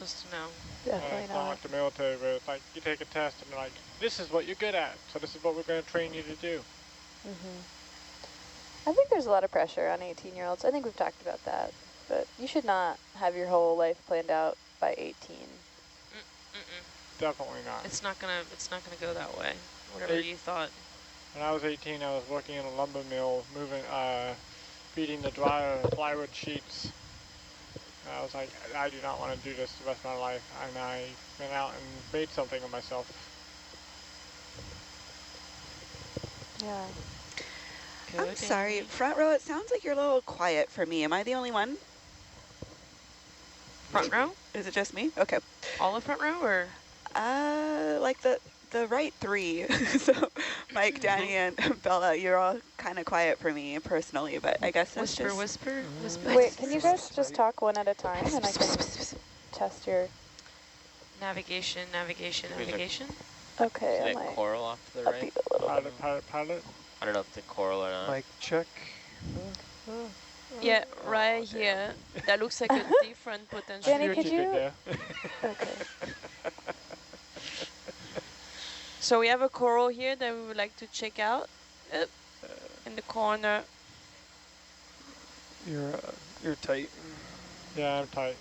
supposed to know. Definitely It's not not. like the military where it's like you take a test and they're like, this is what you're good at, so this is what we're going to train you to do. I think there's a lot of pressure on 18-year-olds. I think we've talked about that, but you should not have your whole life planned out by 18. Definitely not. It's not gonna go that way. Whatever you thought. When I was 18, I was working in a lumber mill, feeding the dryer plywood sheets. And I was like, I do not want to do this the rest of my life. And I went out and made something of myself. Yeah. I'm sorry, front row, it sounds like you're a little quiet for me. Am I the only one? Front row? Is it just me? Okay. All of front row, or? Like the right three. So Mike, Danny, and Bella, you're all kind of quiet for me personally, but I guess that's Whisper, just... whisper, whisper. Wait, can you guys just talk one at a time and I can test your... Navigation, navigation, navigation. Okay, See I that might coral off to the right? upbeat a little. Pilot. I don't know if it's a coral or not. Mic check. Yeah, right here. That looks like a different potential. Danny, could you... Okay. So we have a coral here that we would like to check out. In the corner. You're tight. Yeah, I'm tight.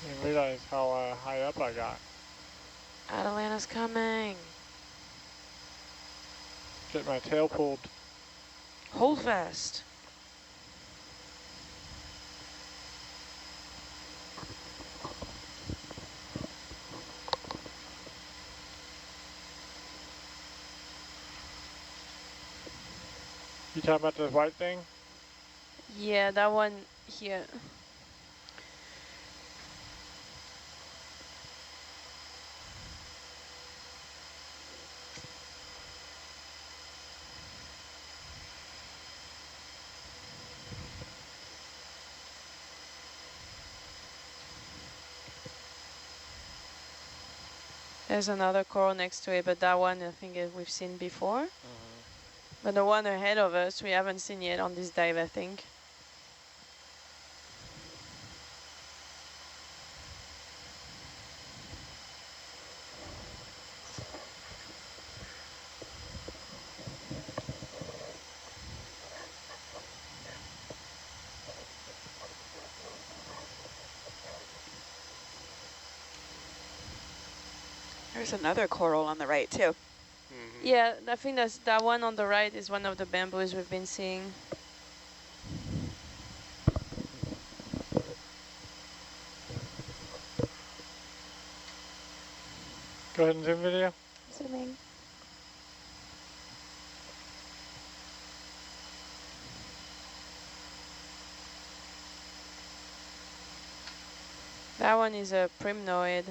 I didn't realize how high up I got. Atalanta's coming. Get my tail pulled. Hold fast. You talking about this white thing? Yeah, that one here. There's another coral next to it, but that one I think we've seen before. But the one ahead of us we haven't seen yet on this dive, I think. There's another coral on the right, too. Yeah, I think that one on the right is one of the bamboos we've been seeing. Go ahead and zoom video. Zooming. That one is a primnoid.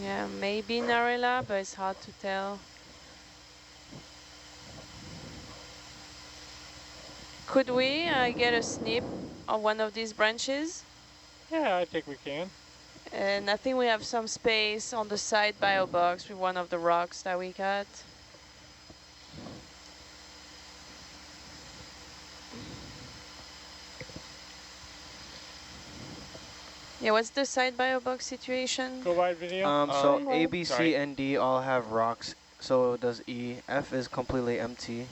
Yeah, maybe Narella, but it's hard to tell. Could we get a snip of one of these branches? Yeah, I think we can. And I think we have some space on the side bio box with one of the rocks that we got. Yeah, what's the side bio box situation? Go wide video. So A, B, C, and D all have rocks. So does E. F is completely empty.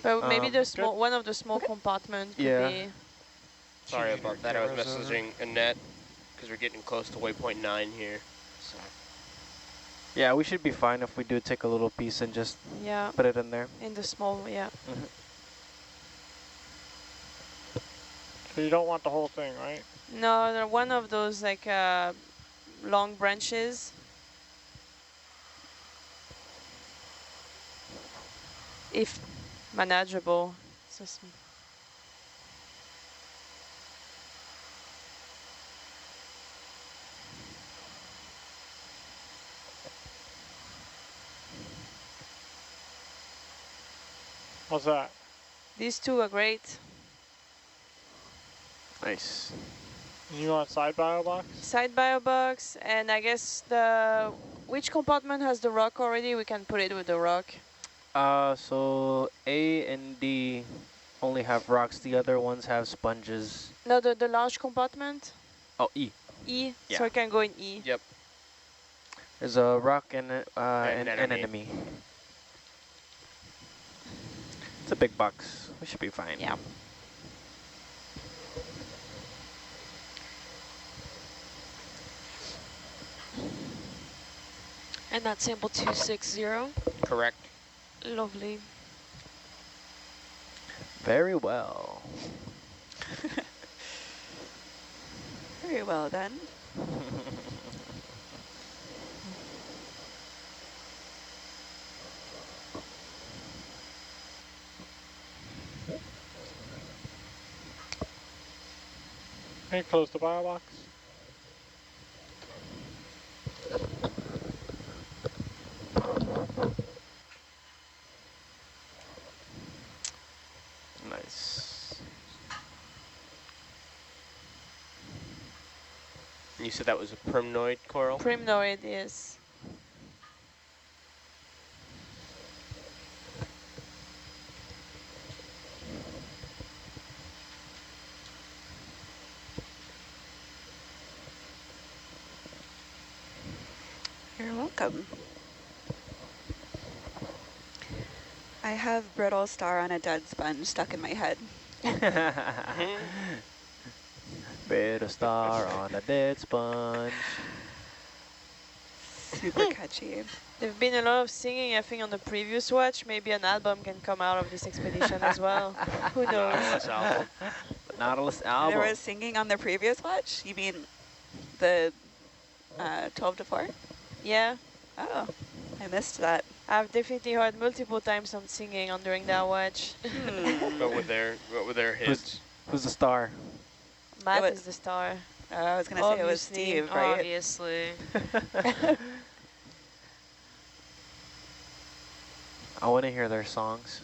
But maybe the small one of the small compartments could be. Sorry about that. I was messaging Annette because we're getting close to waypoint 9 here. So. Yeah, we should be fine if we do take a little piece and just put it in there. In the small, yeah. So you don't want the whole thing, right? No, they're one of those like long branches. If manageable. What's that? These two are great. Nice. You want side bio box? Side bio box, and I guess which compartment has the rock already? We can put it with the rock. So A and D only have rocks. The other ones have sponges. No, the large compartment. Oh, E. E. Yeah. So it can go in E. Yep. There's a rock and an enemy. enemy. It's a big box. We should be fine. Yeah. And that's sample 260. Correct. Lovely. Very well. Very well then. Can you close the bio box? Nice. You said that was a primnoid coral? Primnoid, yes. You're welcome. I have brittle star on a dead sponge stuck in my head. Bit of star on a dead sponge. Super catchy. There've been a lot of singing, I think, on the previous watch. Maybe an album can come out of this expedition as well. Who knows? Nautilus album. Nautilus album. There was singing on the previous watch? You mean the 12 to 4? Yeah. Oh, I missed that. I've definitely heard multiple times some singing on during that watch. What were their hits? Who's the star? Matt was- is the star. I was going to say it was Obviously. Steve, right? Obviously. I want to hear their songs.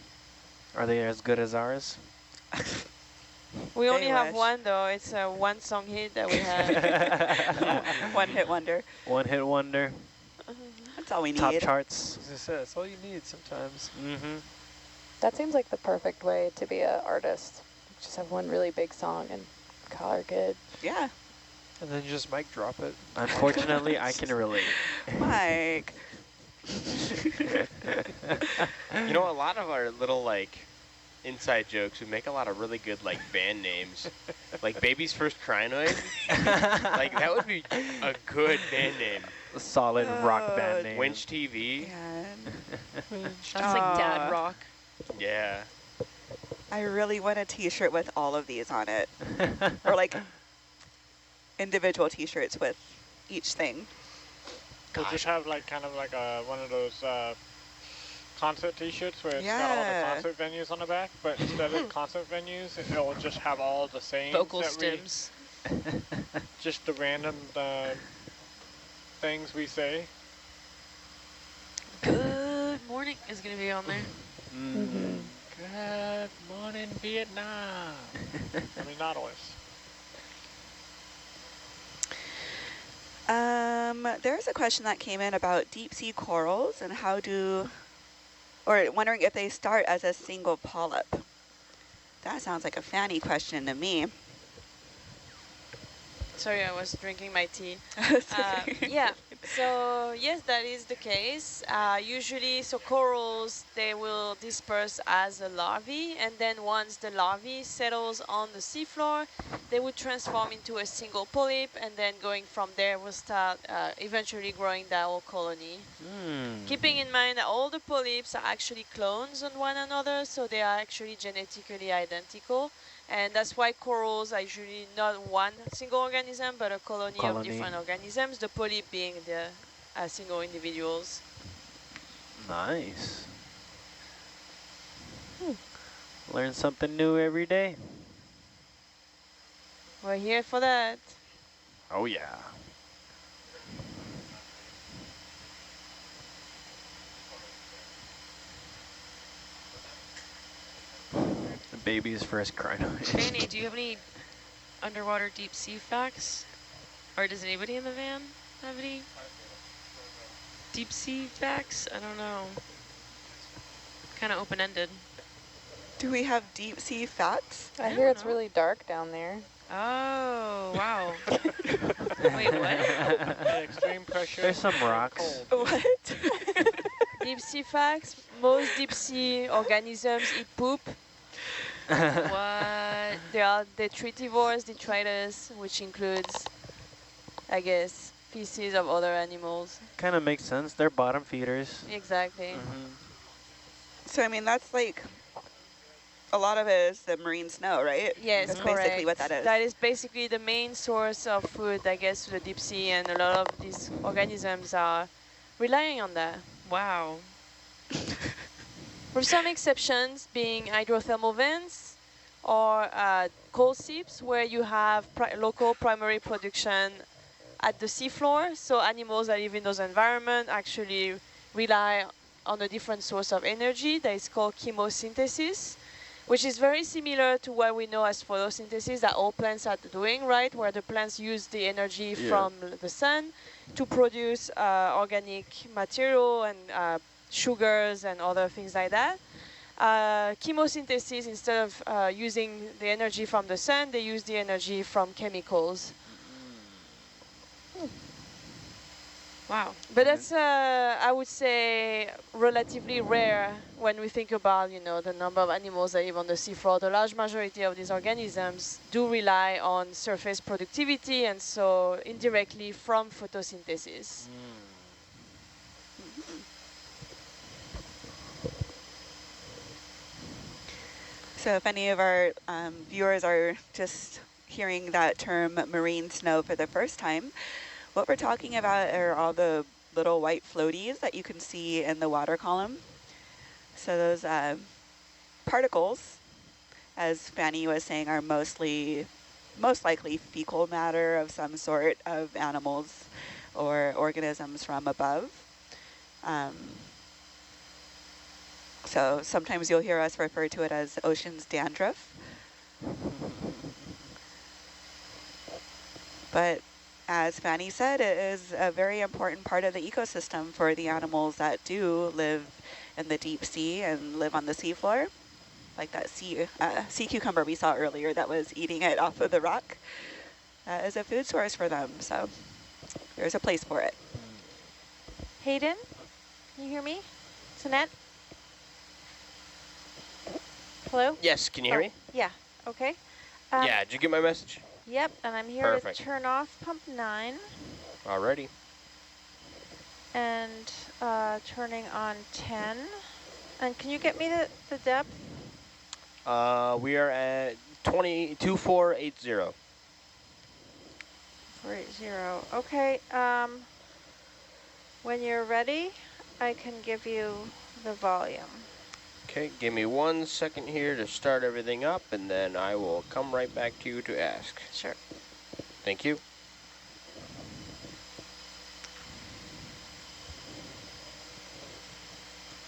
Are they as good as ours? We only They have wish. one though. It's a one song hit that we have. One hit wonder. One hit wonder. That's all we need. Top charts. As I said, that's all you need sometimes. Mm-hmm. That seems like the perfect way to be an artist. Just have one really big song and call her good. Yeah. And then you just mic drop it. Unfortunately, I can relate. Mike. You know, a lot of our little, like, inside jokes, we make a lot of really good, like, band names. Like, Baby's First Crinoid. Like, that would be a good band name. A solid rock band name. Winch TV. Yeah. That's like dad rock. Yeah. I really want a t-shirt with all of these on it. Or like individual t-shirts with each thing. We'll just have like kind of like one of those concert t-shirts where it's got all Yeah. the concert venues on the back, but instead of concert venues, it'll just have all the same Vocal stems. Just the random things we say. Good morning is going to be on there. Good morning, Vietnam. I mean, Nautilus. There's a question that came in about deep sea corals and or wondering if they start as a single polyp. That sounds like a Fanny question to me. Sorry, I was drinking my tea. It's okay. Yeah, so yes, that is the case. Usually, so corals, they will disperse as a larvae, and then once the larvae settles on the seafloor, they would transform into a single polyp, and then going from there, will start eventually growing that whole colony. Keeping in mind that all the polyps are actually clones on one another, so they are actually genetically identical. And that's why corals are usually not one single organism, but a colony of different organisms, the polyp being the single individuals. Nice. Learn something new every day. We're here for that. Oh, yeah. baby's first crinoid. Fanny, do you have any underwater deep sea facts? Or does anybody in the van have any deep sea facts? I don't know. Kind of open-ended. Do we have deep sea facts? I I hear don't it's know. really dark down there. Oh, wow. Wait, what? The extreme pressure. There's some and rocks. cold. What? Deep sea facts. Most deep sea organisms eat poop. What? They are detritivores, detritus, which includes, I guess, feces of other animals. Kind of makes sense. They're bottom feeders. Exactly. Mhm. So, I mean, that's like, a lot of it is the marine snow, right? Yes, That's correct. basically what that is. That is basically the main source of food, I guess, to the deep sea, and a lot of these organisms are relying on that. Wow. With some exceptions being hydrothermal vents or coal seeps, where you have local primary production at the seafloor. So animals that live in those environments actually rely on a different source of energy that is called chemosynthesis, which is very similar to what we know as photosynthesis that all plants are doing, right? Where the plants use the energy from the sun to produce organic material and sugars and other things like that. Chemosynthesis, instead of using the energy from the sun, they use the energy from chemicals. Wow. But that's, I would say, relatively rare when we think about, you know, the number of animals that live on the seafloor. The large majority of these organisms do rely on surface productivity, and so indirectly from photosynthesis. So if any of our viewers are just hearing that term marine snow for the first time, what we're talking about are all the little white floaties that you can see in the water column. So those particles, as Fanny was saying, are most likely fecal matter of some sort of animals or organisms from above. So sometimes you'll hear us refer to it as ocean's dandruff. But as Fanny said, it is a very important part of the ecosystem for the animals that do live in the deep sea and live on the seafloor. Like that sea cucumber we saw earlier that was eating it off of the rock. That is a food source for them, so there's a place for it. Hayden, can you hear me? Sanette? Hello? Yes, can you hear me? Yeah, okay. Yeah, did you get my message? Yep, and I'm here Perfect. to turn off pump 9 Alrighty. and turning on 10. And can you get me the depth? We are at 2480. 480. Okay, when you're ready, I can give you the volume. Okay, give me 1 second here to start everything up, and then I will come right back to you to ask. Sure. Thank you.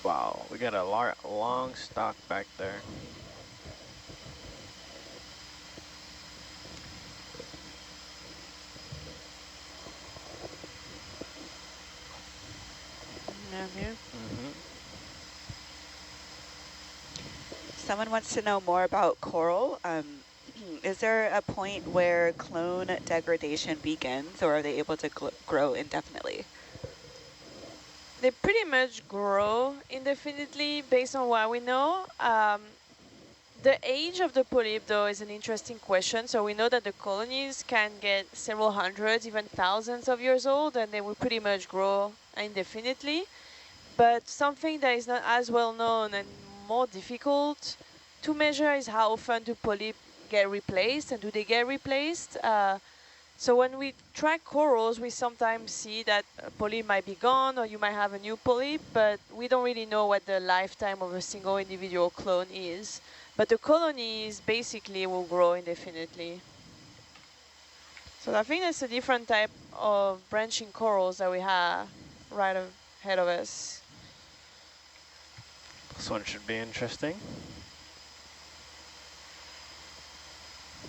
Wow, we got a long stock back there. Someone wants to know more about coral. Is there a point where clone degradation begins, or are they able to grow indefinitely? They pretty much grow indefinitely based on what we know. The age of the polyp, though, is an interesting question. So we know that the colonies can get several hundreds, even thousands of years old, and they will pretty much grow indefinitely. But something that is not as well known and more difficult to measure is how often do polyps get replaced, and do they get replaced? So when we track corals, we sometimes see that a polyp might be gone, or you might have a new polyp, but we don't really know what the lifetime of a single individual clone is. But the colonies basically will grow indefinitely. So I think that's a different type of branching corals that we have right ahead of us. This one should be interesting.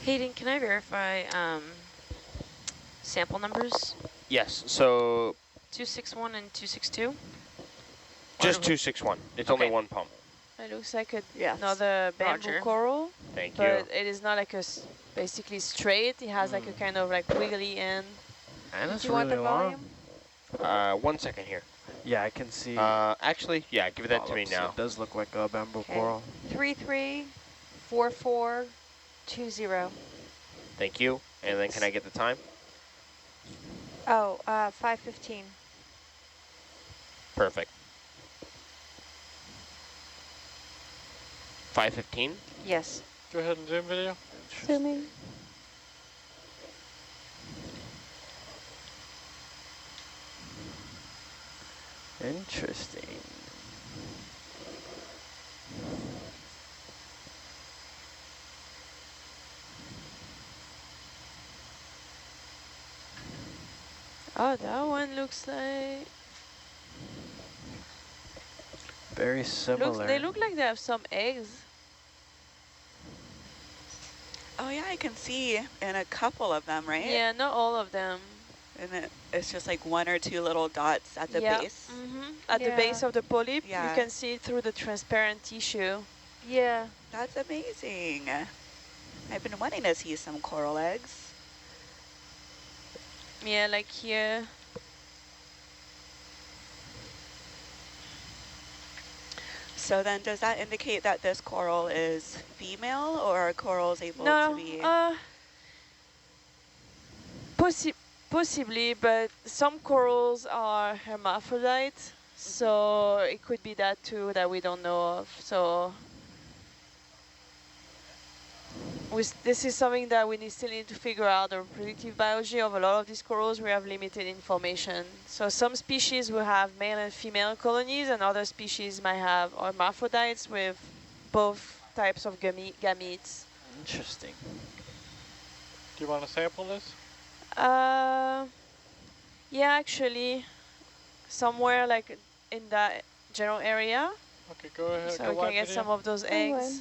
Hayden, can I verify sample numbers? Yes, so 261 and 262? just 261. It's only Okay. one pump. It looks like Yes. another bamboo Roger. coral, Thank but you. it is not like basically straight. It has like a kind of like wiggly end. And Do it's you want really the long. volume? 1 second here. Yeah, I can see Actually, yeah, give that to me polyps. now. It does look like a bamboo Okay. coral. 334420. Thank you. And then can I get the time? Oh, 5:15. Perfect. 5:15. Yes. Go ahead and zoom video. Zooming. Interesting. Oh, that one looks like Very similar. they look like they have some eggs. Oh yeah, I can see in a couple of them, right? Yeah, not all of them. And it's just like 1 or 2 little dots at the Yeah. base. At the base of the polyp, you Yeah. can see it through the transparent tissue. Yeah. That's amazing. I've been wanting to see some coral eggs. Yeah, like here. So then does that indicate that this coral is female, or are corals able to be? Possibly, but some corals are hermaphrodite, so it could be that too that we don't know of. So this is something that we still need to figure out. The reproductive biology of a lot of these corals, we have limited information. So some species will have male and female colonies, and other species might have hermaphrodites with both types of gametes. Interesting. Do you want to sample this? Yeah, actually, somewhere like in that general area, Okay, go ahead. so Go we can live get video. some of those eggs.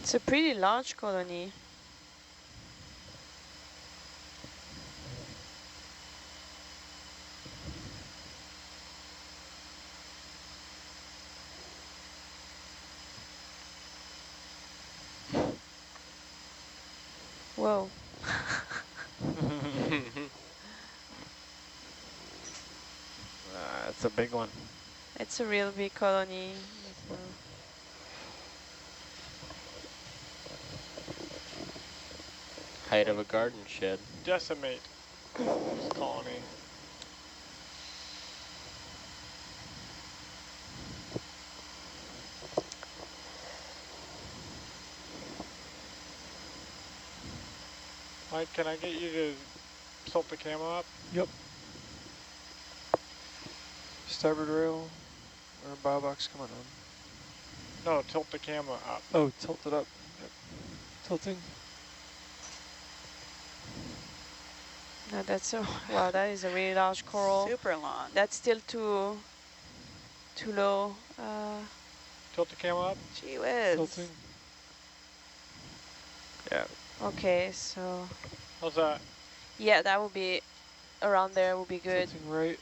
It's a pretty large colony. Whoa. It's a big one. It's a real big colony. So. Height of a garden shed. Decimate this colony. Mike, can I get you to tilt the camera up? Yep. Starboard rail or bow box coming on. No, tilt the camera up. Oh, tilt it up. Yep. Tilting. No, that's a wow. That is a really large coral. Super long. That's still too low. Tilt the camera up. Gee whiz. Tilting. Yeah. Okay, so How's that? yeah, that would be around there. Would be good. Tilting right.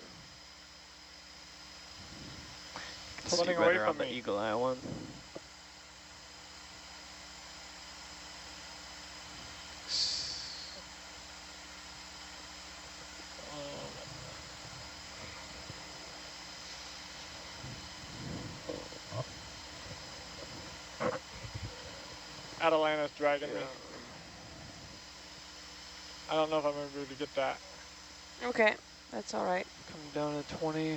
See Tilting away better on from the me. eagle eye one. Atalanta's dragging me. I don't know if I'm going to be able to get that. Okay, that's all right. Coming down at 20.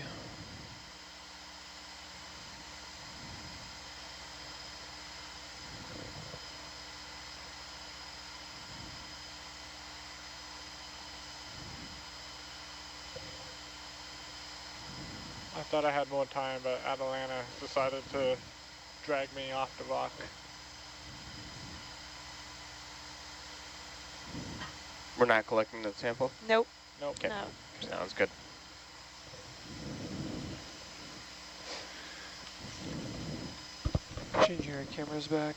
I thought I had more time, but Atalanta decided to drag me off the rock. We're not collecting that sample? Nope. Nope. Okay. No. Sounds good. Changing our cameras back.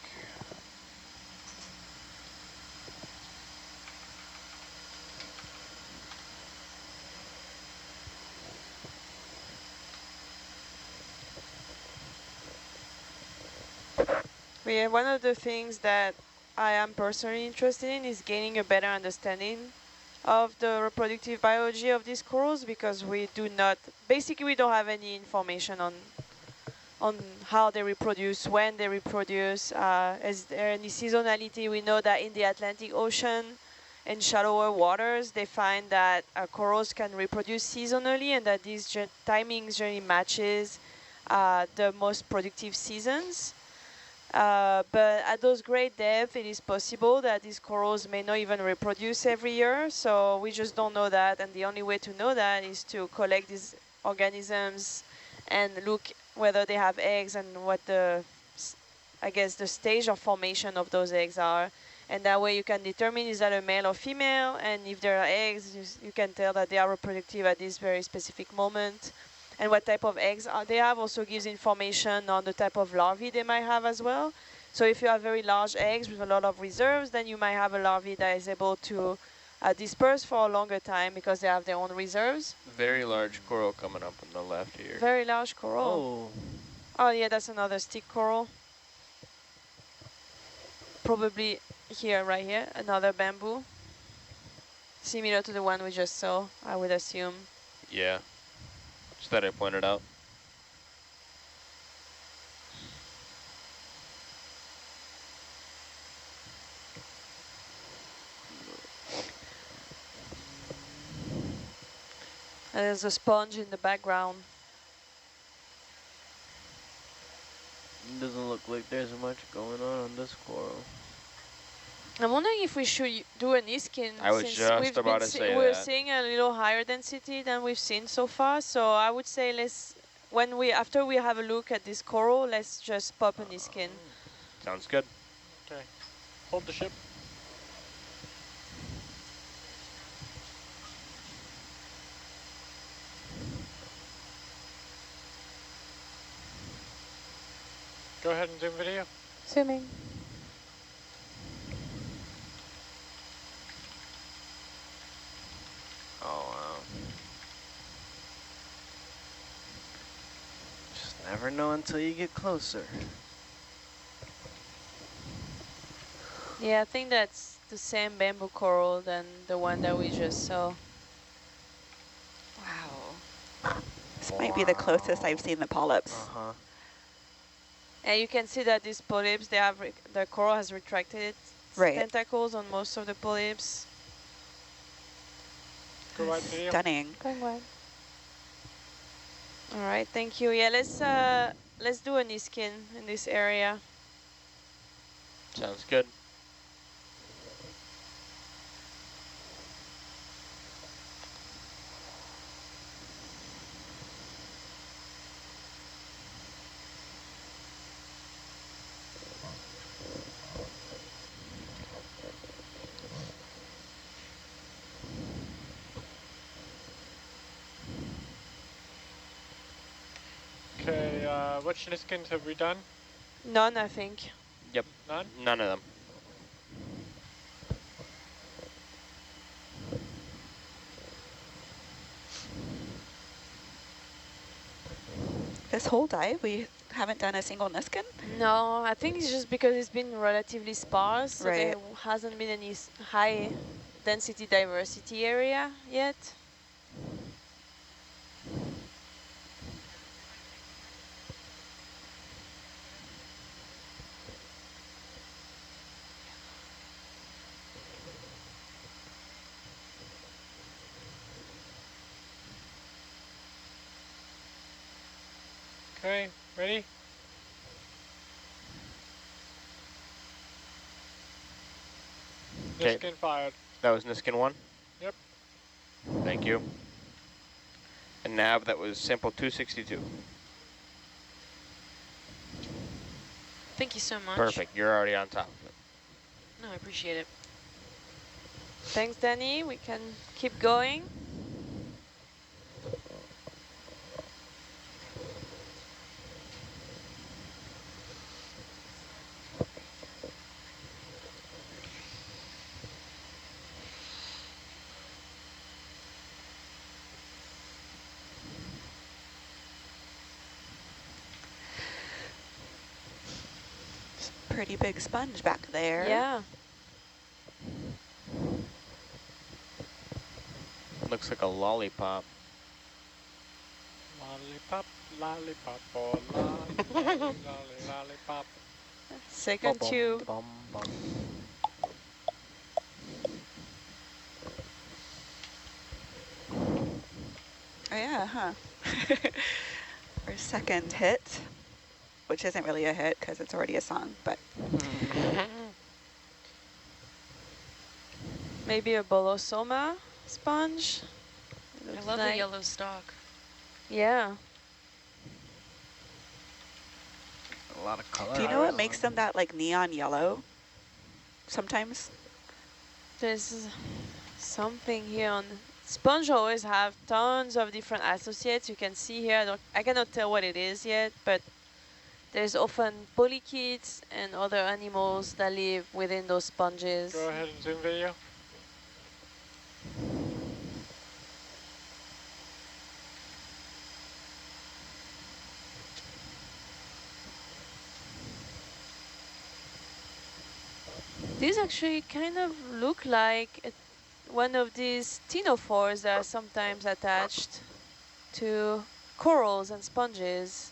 Yeah, one of the things that I am personally interested in is gaining a better understanding of the reproductive biology of these corals, because we do not, basically we don't have any information on how they reproduce, when they reproduce. Is there any seasonality? We know that in the Atlantic Ocean, in shallower waters, they find that corals can reproduce seasonally, and that these timings generally matches the most productive seasons. But at those great depths, it is possible that these corals may not even reproduce every year, so we just don't know that, and the only way to know that is to collect these organisms and look whether they have eggs and what I guess, the stage of formation of those eggs are. And that way you can determine is that a male or female, and if there are eggs, you can tell that they are reproductive at this very specific moment. And what type of eggs they have also gives information on the type of larvae they might have as well. So if you have very large eggs with a lot of reserves, then you might have a larvae that is able to disperse for a longer time because they have their own reserves. Very large coral coming up on the left here. Very large coral. Oh, Oh yeah, that's another stick coral. Probably here, right here, another bamboo. Similar to the one we just saw, I would assume. Yeah. Just that I pointed out. And there's a sponge in the background. doesn't look like there's much going on this coral. I'm wondering if we should do a Niskin, I was since just we've about been to say we're that. seeing a little higher density than we've seen so far. So I would say after we have a look at this coral, let's just pop a Niskin. Sounds good. Okay. Hold the ship. Go ahead and zoom video. Zooming. Oh, wow. Just never know until you get closer. Yeah, I think that's the same bamboo coral than the one that we just saw. Wow. This might be the closest I've seen the polyps. Uh-huh. And you can see that these polyps, the coral has retracted its tentacles on most of the polyps. Go wide video. Stunning. Going wide. All right, thank you. Yeah, let's do a Niskin in this area. Sounds good. Okay, which Niskins have we done? None, I think. Yep. None? None of them. This whole dive, we haven't done a single Niskin? No, I think it's just because it's been relatively sparse, so there hasn't been any high density diversity area yet. Okay, ready? Okay. Niskin fired. That was Niskin 1? Yep. Thank you. And nav, that was sample 262. Thank you so much. Perfect, you're already on top of it. No, I appreciate it. Thanks, Danny. We can keep going. pretty big sponge back there. Yeah. Looks like a lollipop. Lollipop, lollipop, oh, lollipop. Second tube. Bum, bum. Oh yeah, huh? Our second hit, which isn't really a hit because it's already a song, but Maybe a bolosoma sponge. I Looks love the like. yellow stalk. Yeah. A lot of color. do you know what makes them that like neon yellow sometimes? There's something here on sponge always have tons of different associates. You can see here, I cannot tell what it is yet, but there's often polychaetes and other animals that live within those sponges. Go ahead and zoom video. These actually kind of look like one of these ctenophores that are sometimes attached to corals and sponges.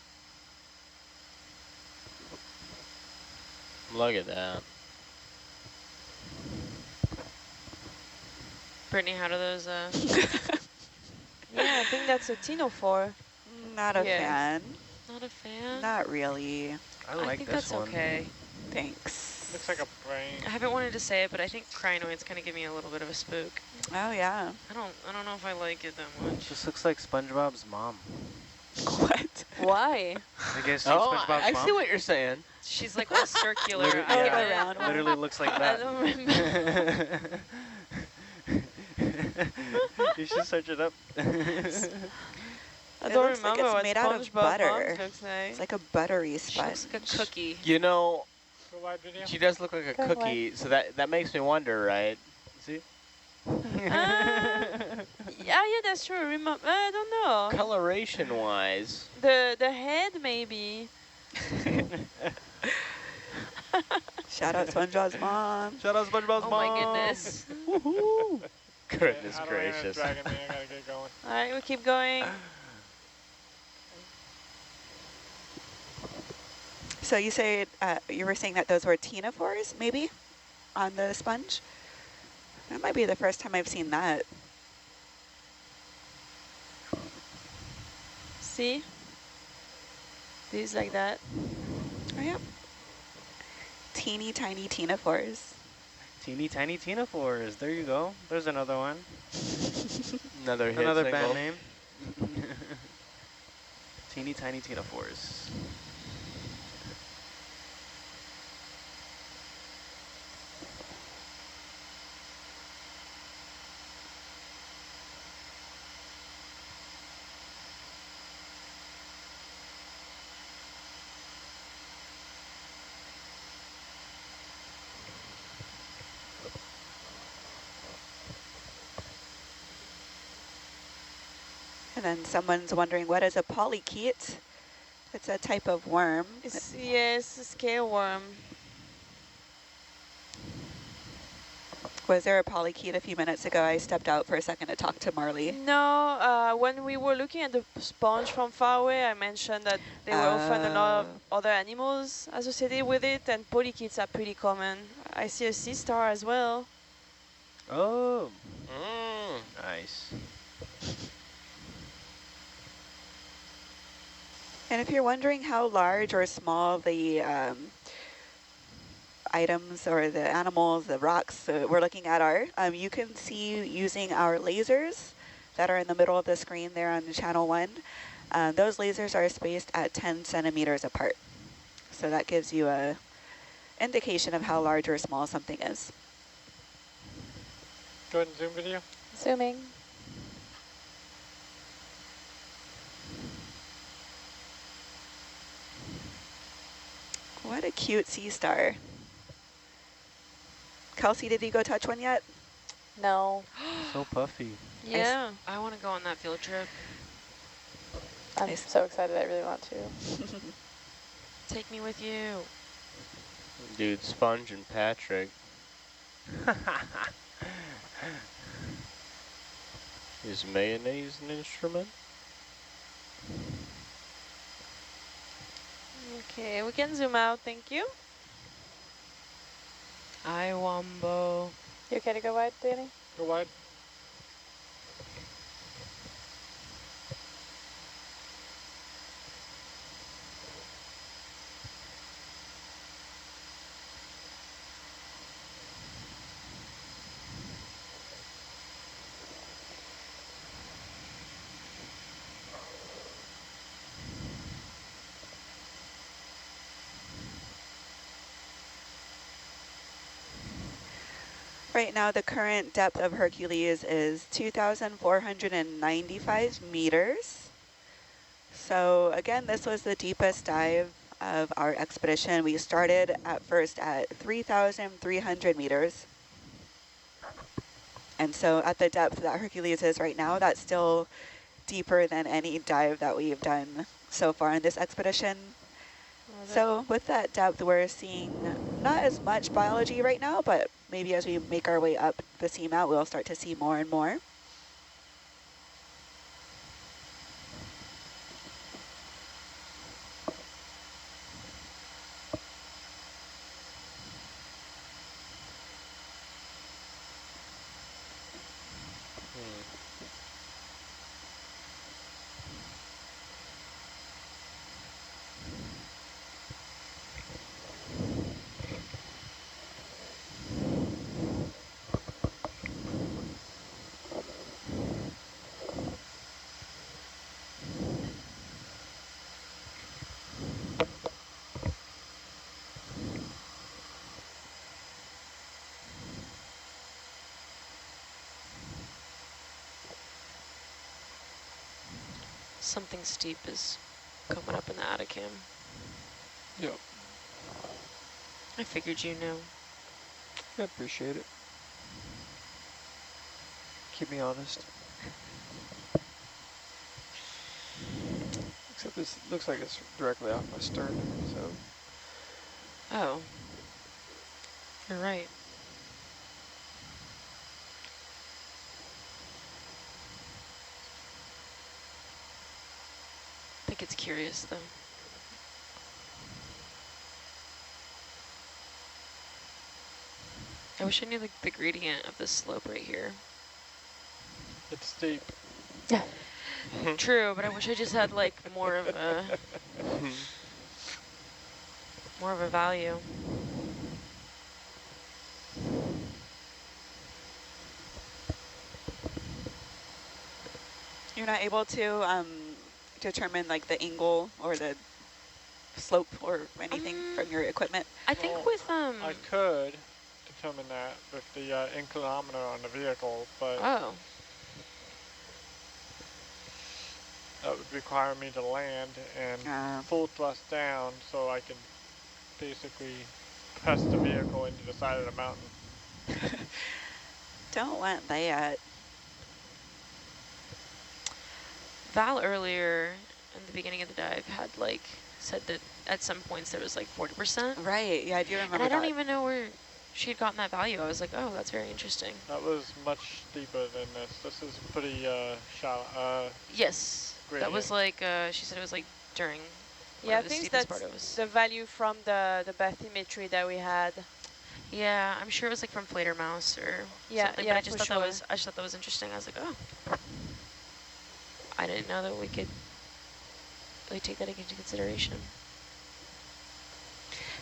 Look at that. Brittany, how do those, Yeah, I think that's a ctenophore. Not a Yes. fan. not a fan? Not really. I I like think this that's one. okay. Thanks. Looks like a brain. I haven't wanted to say it, but I think crinoids kind of give me a little bit of a spook. Oh yeah. I don't know if I like it that much. This looks like SpongeBob's mom. What? Why? I guess Oh, SpongeBob's I mom. see what you're saying. She's like all circular. Literally, I yeah. get it. Round one. Literally looks like I that. don't remember. You should search it up. I It don't looks like remember it's what made out of SpongeBob butter. Mom's looks like. It's like a buttery She sponge. looks like a cookie. You know, Go wide video. she does look like a Go cookie, so that makes me wonder, right? See? Yeah, that's true. Remember, I don't know. Coloration-wise. The head maybe. Shout out SpongeBob's mom. Shout out SpongeBob's Oh mom. my goodness. Woohoo! Goodness How do I end up gracious. dragging me? I gotta get going. All right, we'll keep going. So you say you were saying that those were ctenophores, maybe, on the sponge? That might be the first time I've seen that. See? These like that. Oh yeah. Teeny tiny ctenophores. Teeny tiny ctenophores. There you go. There's another one. Another hit Another single. band name. Teeny tiny ctenophores. And then someone's wondering, what is a polychaete? It's a type of worm. It's, yes, a scale worm. Was there a polychaete a few minutes ago? I stepped out for a second to talk to Marley. No, when we were looking at the sponge from far away, I mentioned that there were often a lot of other animals associated with it, and polychaetes are pretty common. I see a sea star as well. Oh, Mm. nice. And if you're wondering how large or small the items or the animals, the rocks we're looking at are, you can see using our lasers that are in the middle of the screen there on channel 1. Those lasers are spaced at 10 centimeters apart. So that gives you a indication of how large or small something is. Go ahead and zoom video. Zooming. What a cute sea star. Kelsey, did you go touch one yet? No, So puffy. Yeah. I want to go on that field trip. I'm Nice. so excited. I really want to. Take me with you. Dude, Sponge and Patrick. Is mayonnaise an instrument? Okay, we can zoom out, thank you. I wombo. You okay to go wide, Danny? Go wide. Right now, the current depth of Hercules is 2,495 meters. So again, this was the deepest dive of our expedition. We started at first at 3,300 meters. And so at the depth that Hercules is right now, that's still deeper than any dive that we've done so far in this expedition. So with that depth, we're seeing not as much biology right now, but maybe as we make our way up the seamount, we'll start to see more and more. Something steep is coming up in the Atacam. Yep. I figured you knew. I appreciate it. Keep me honest. Except this looks like it's directly off my stern, so. Oh. You're right. I think it's curious though. I wish I knew the gradient of this slope right here. It's steep. Yeah. True, but I wish I just had like more of a value. You're not able to determine like the angle or the slope or anything from your equipment? I think Well, with I could determine that with the inclinometer on the vehicle, but oh. that would require me to land and full thrust down so I can basically press the vehicle into the side of the mountain. Don't want that. Val earlier in the beginning of the dive had like said that at some points there was like 40%. Right, yeah, I do remember And I don't that. even know where she had gotten that value. I was like, oh, that's very interesting. That was much deeper than this. This is pretty shallow. Yes, that was like, she said it was like during Yeah, I the think steepest that's part of us. the value from the bathymetry that we had. Yeah, I'm sure it was like from Fledermaus or something, yeah, but I just for thought sure. I just thought that was interesting. I was like, oh, I didn't know that we could really take that into consideration.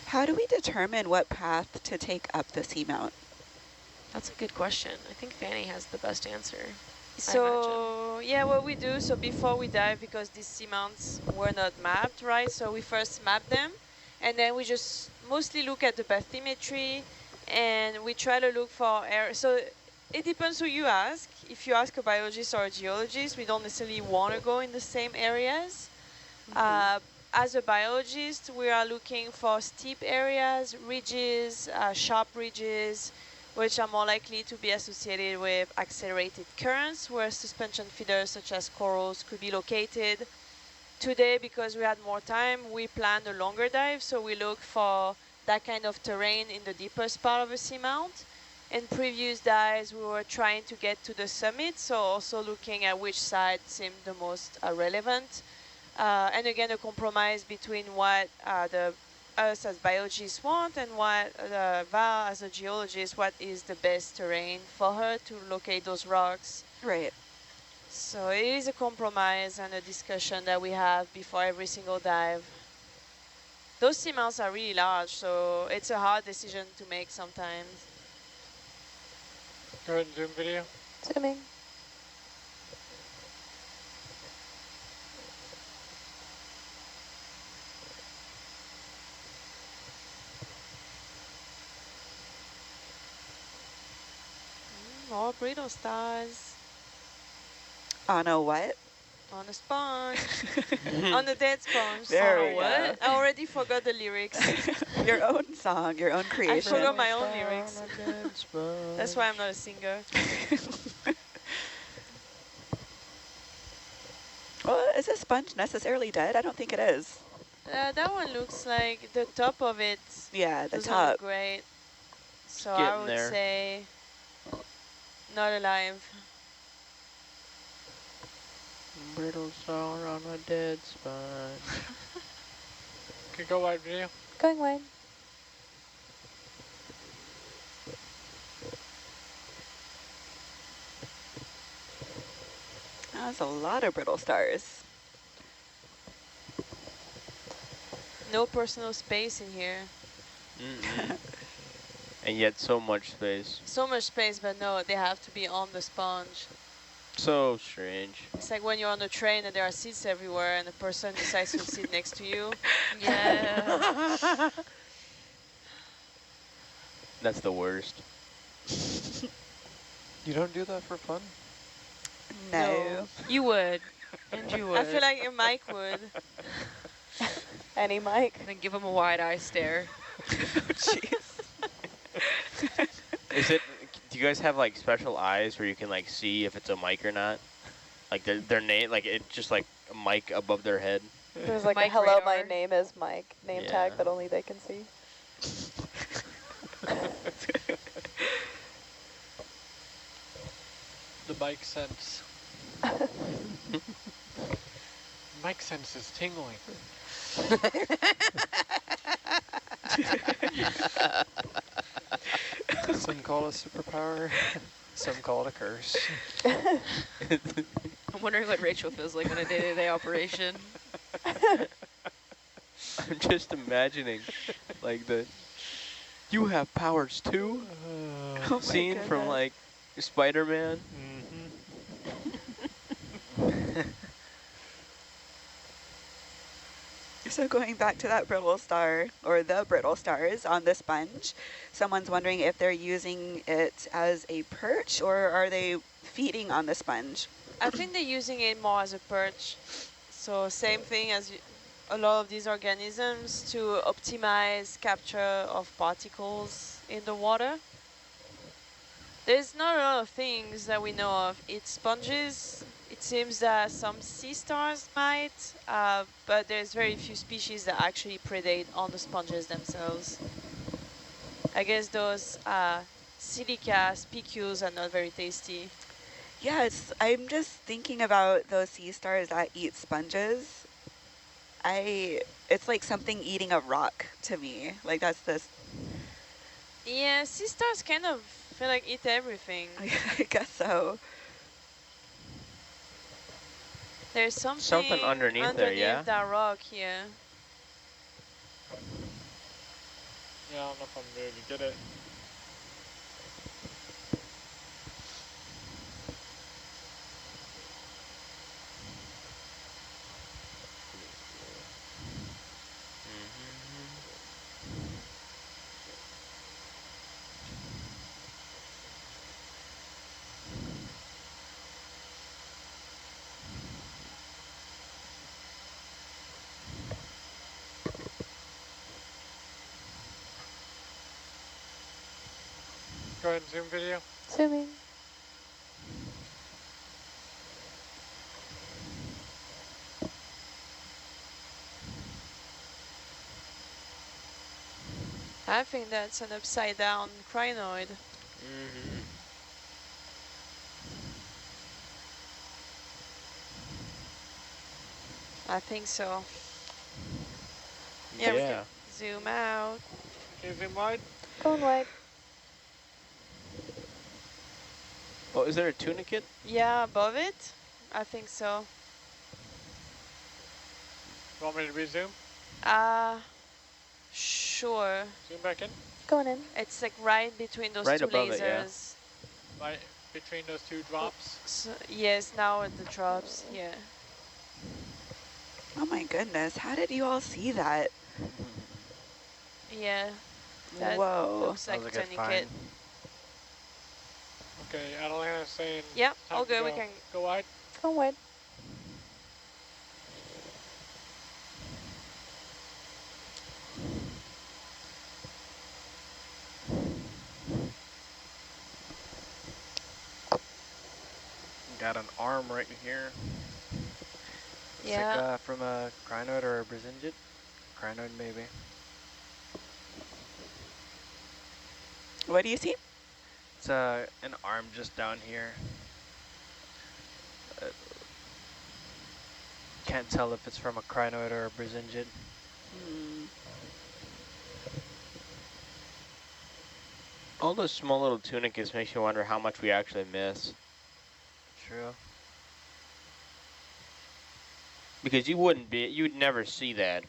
How do we determine what path to take up the seamount? That's a good question. I think Fanny has the best answer. So yeah, what we do, so before we dive, because these seamounts were not mapped, right? So we first map them, and then we just mostly look at the bathymetry, and we try to look for error. So it depends who you ask. If you ask a biologist or a geologist, we don't necessarily want to go in the same areas. As a biologist, we are looking for steep areas, ridges, sharp ridges, which are more likely to be associated with accelerated currents, where suspension feeders such as corals could be located. Today, because we had more time, we planned a longer dive, so we look for that kind of terrain in the deepest part of a seamount. In previous dives, we were trying to get to the summit, so also looking at which side seemed the most relevant. And again, a compromise between what us as biologists want and what Val as a geologist, what is the best terrain for her to locate those rocks. Right. So it is a compromise and a discussion that we have before every single dive. Those seamounts are really large, so it's a hard decision to make sometimes. Go ahead and zoom video. Zooming. More brittle stars. On a what? On a sponge. On a dead sponge. There Sorry. we go. I already forgot the lyrics. Your own song, your own I creation. forgot my own lyrics. That's why I'm not a singer. Well, is this sponge necessarily dead? I don't think it is. That one looks like the top of it Yeah, the doesn't top. look great. So I getting would there. say not alive. Brittle star on a dead sponge. Okay, go wide video. Going wide. That's a lot of brittle stars. No personal space in here. Mm-mm. And yet so much space. So much space, but no, they have to be on the sponge. So strange. It's like when you're on the train and there are seats everywhere and the person decides to sit next to you. Yeah. That's the worst. You don't do that for fun? No. You would. And you would. I feel like a mic would. Any mic? And then give him a wide eye stare. Jeez. Is it? Do you guys have like special eyes where you can like see if it's a mic or not? Like their name, like it just like a mic above their head. There's like a Mic hello, my radar. name is Mike name tag Yeah. that only they can see. The bike sense. Mic sense is tingling. Some call it a superpower, some call it a curse. I'm wondering what Rachel feels like on a day-to-day operation. I'm just imagining, like you have powers too Oh my scene from goodness. like Spider-Man. So going back to that brittle star, or the brittle stars on the sponge, someone's wondering if they're using it as a perch or are they feeding on the sponge? I think they're using it more as a perch. So same thing as a lot of these organisms to optimize capture of particles in the water. There's not a lot of things that we know of. It's sponges. It seems that some sea stars might, but there's very few species that actually predate on the sponges themselves. I guess those silica spicules are not very tasty. Yes, I'm just thinking about those sea stars that eat sponges. It's like something eating a rock to me. Like that's this, Yeah, sea stars kind of feel like eat everything. I guess so. There's something underneath there, yeah? that rock here. Yeah, I don't know if I'm ready to get it. Go ahead and zoom video. Zooming. I think that's an upside down crinoid. Mm-hmm. I think so. Yeah, we can Yeah. zoom out. Okay, zoom wide. Going wide. Oh, is there a tunicate? Yeah, above it? I think so. You want me to resume? Sure. Zoom back in. Going in. It's like right between those Right two above it, yeah. lasers. Right between those two drops. So, yes, now at the drops, yeah. Oh my goodness, how did you all see that? Yeah, that Whoa. looks That like was a good tourniquet. find. Okay, Adelana's saying Yeah, time all to good, go. we can. Go wide. Going wide. Got an arm right here. It's Yeah. like from a crinoid or a brisingid. Crinoid maybe. What do you see? It's an arm just down here. Can't tell if it's from a crinoid or a brisingid. Hmm. All those small little tunicates makes you wonder how much we actually miss. True. Because you'd never see that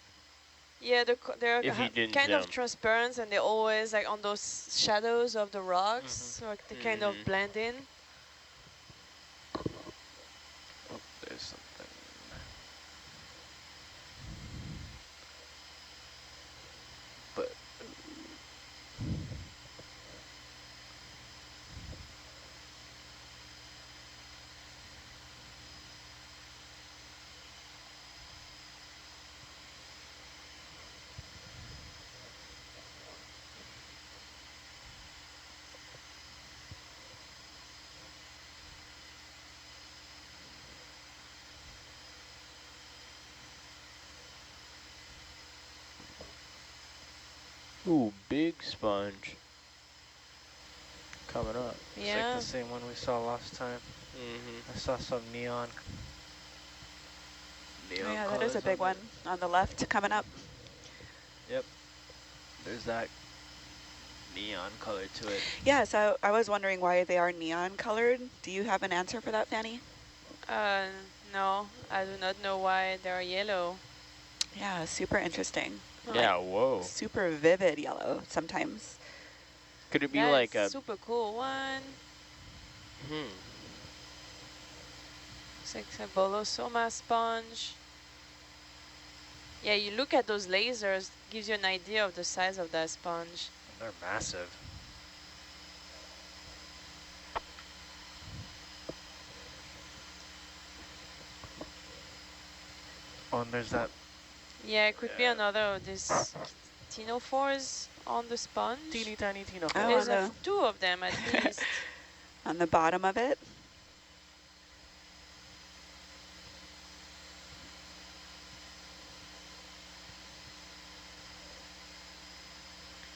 Yeah, they're if you didn't kind of zoom. transparent, and they're always like on those shadows of the rocks, so like, they kind of Mhm. blend in. Oh, there's something. But Ooh, big sponge. Coming up. it's Yeah. like the same one we saw last time. Mm-hmm. I saw some neon. Oh yeah, that is a colors big on one on the left coming up. it. Yep. There's that neon color to it. Yeah, so I was wondering why they are neon colored. Do you have an answer for that, Fanny? No, I do not know why they're yellow. Yeah, super interesting. Yeah, Like whoa. super vivid yellow sometimes. Could it be That like is a... super cool one. Hmm. It's like a bolosoma sponge. Yeah, you look at those lasers, gives you an idea of the size of that sponge. They're massive. Oh, and there's that Yeah, it could be another of these ctenophores on the sponge. teeny tiny Oh, There's ctenophore. two of them at least. on the bottom of it.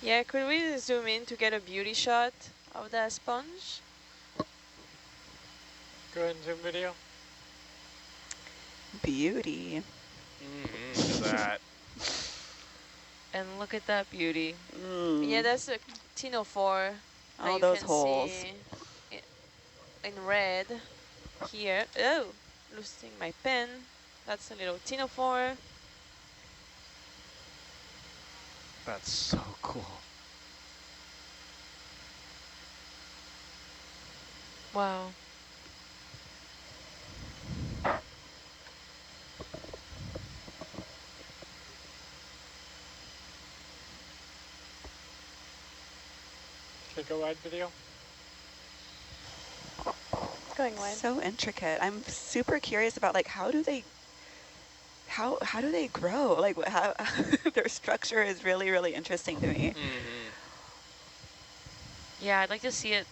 Yeah, could we zoom in to get a beauty shot of that sponge? Go ahead and zoom video. Beauty. Mm-hmm. That. And look at that beauty. Mm. Yeah, that's a ctenophore that All you those can holes. see in red here. Oh, losing my pen. That's a little ctenophore. That's so cool. Wow. Okay, go wide video. Going wide. So intricate. I'm super curious about like how do they grow? Like how their structure is really, really interesting to me. Mm-hmm. Yeah, I'd like to see it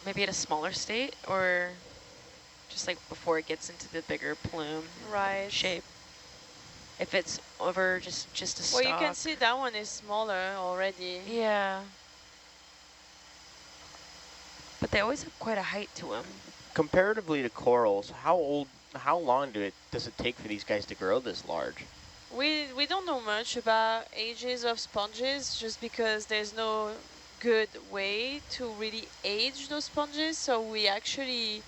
maybe at a smaller state or just like before it gets into the bigger plume Right. shape. if it's over just a Well, stock. you can see that one is smaller already. Yeah. But they always have quite a height to them. Comparatively to corals, how long does it take for these guys to grow this large? We don't know much about ages of sponges just because there's no good way to really age those sponges. So we actually,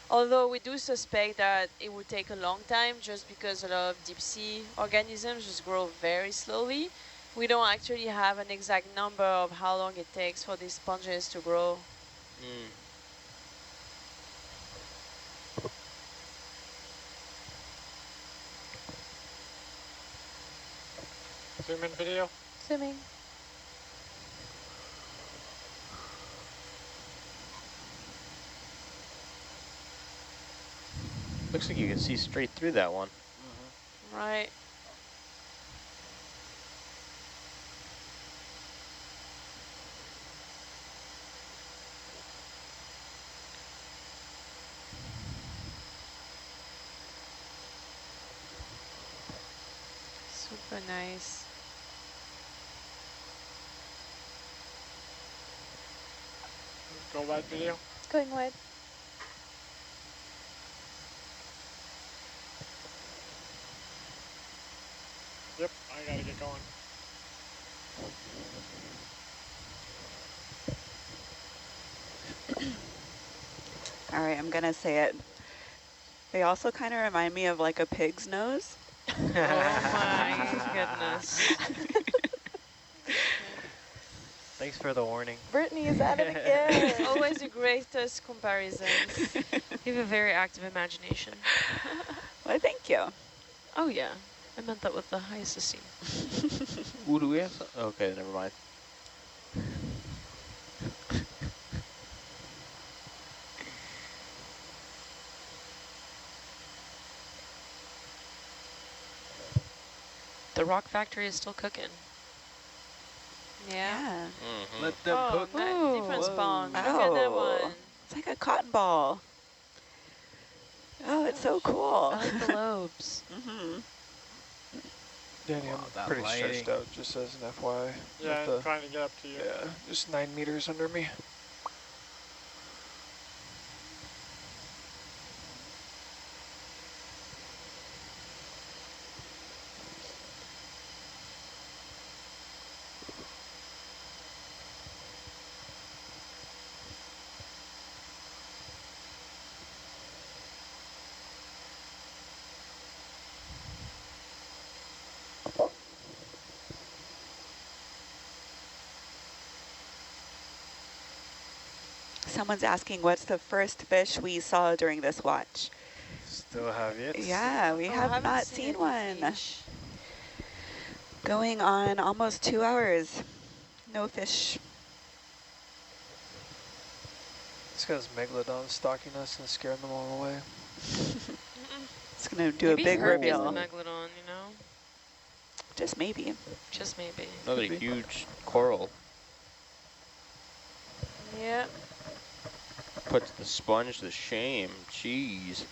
although we do suspect that it would take a long time just because a lot of deep sea organisms just grow very slowly, we don't actually have an exact number of how long it takes for these sponges to grow. Mm. Zoom in video. Swimming. Looks like you can see straight through that one. Right. Super nice. Go wide video. It's going wide. Yep, I gotta get going. All right, I'm gonna say it. They also kind of remind me of like a pig's nose. Oh my goodness. Thanks for the warning. Brittany is at it again. Always the greatest comparisons. You have a very active imagination. Well, thank you. Oh yeah, I meant that with the highest esteem. Ooh, do we have some? Okay, never mind. The rock factory is still cooking. Yeah. Mm-hmm. Let them Oh, cook. different Whoa. spawn. Look at that Oh. one. It's like a cotton ball. Oh, it's so cool. I like the lobes. Mm-hmm. Danny, Wow, I'm that pretty lighting. stretched out, just as an FYI. Yeah, With I'm the- trying to get up to you. yeah, just 9 meters under me. Someone's asking what's the first fish we saw during this watch. Still have yet. Yeah, we Oh, I have haven't not seen seen any one. fish. Going on almost 2 hours. No fish. This guy's megalodon stalking us and scaring them all away. It's going to do Maybe a big Herc is the reveal. megalodon, you know? Just maybe. Just maybe. Another Could be. huge coral. Yeah. Puts the sponge to shame. Jeez.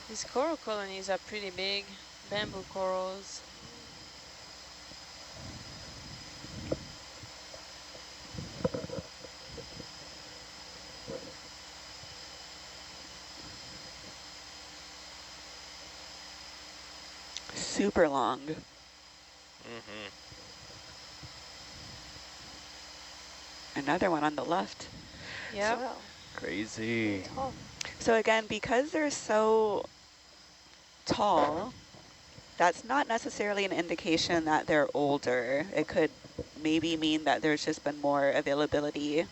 These coral colonies are pretty big. Bamboo corals. Super long. Mm-hmm. Another one on the left. Yep. Wow. Crazy. Tall. So again, because they're so tall, that's not necessarily an indication that they're older. It could maybe mean that there's just been more availability,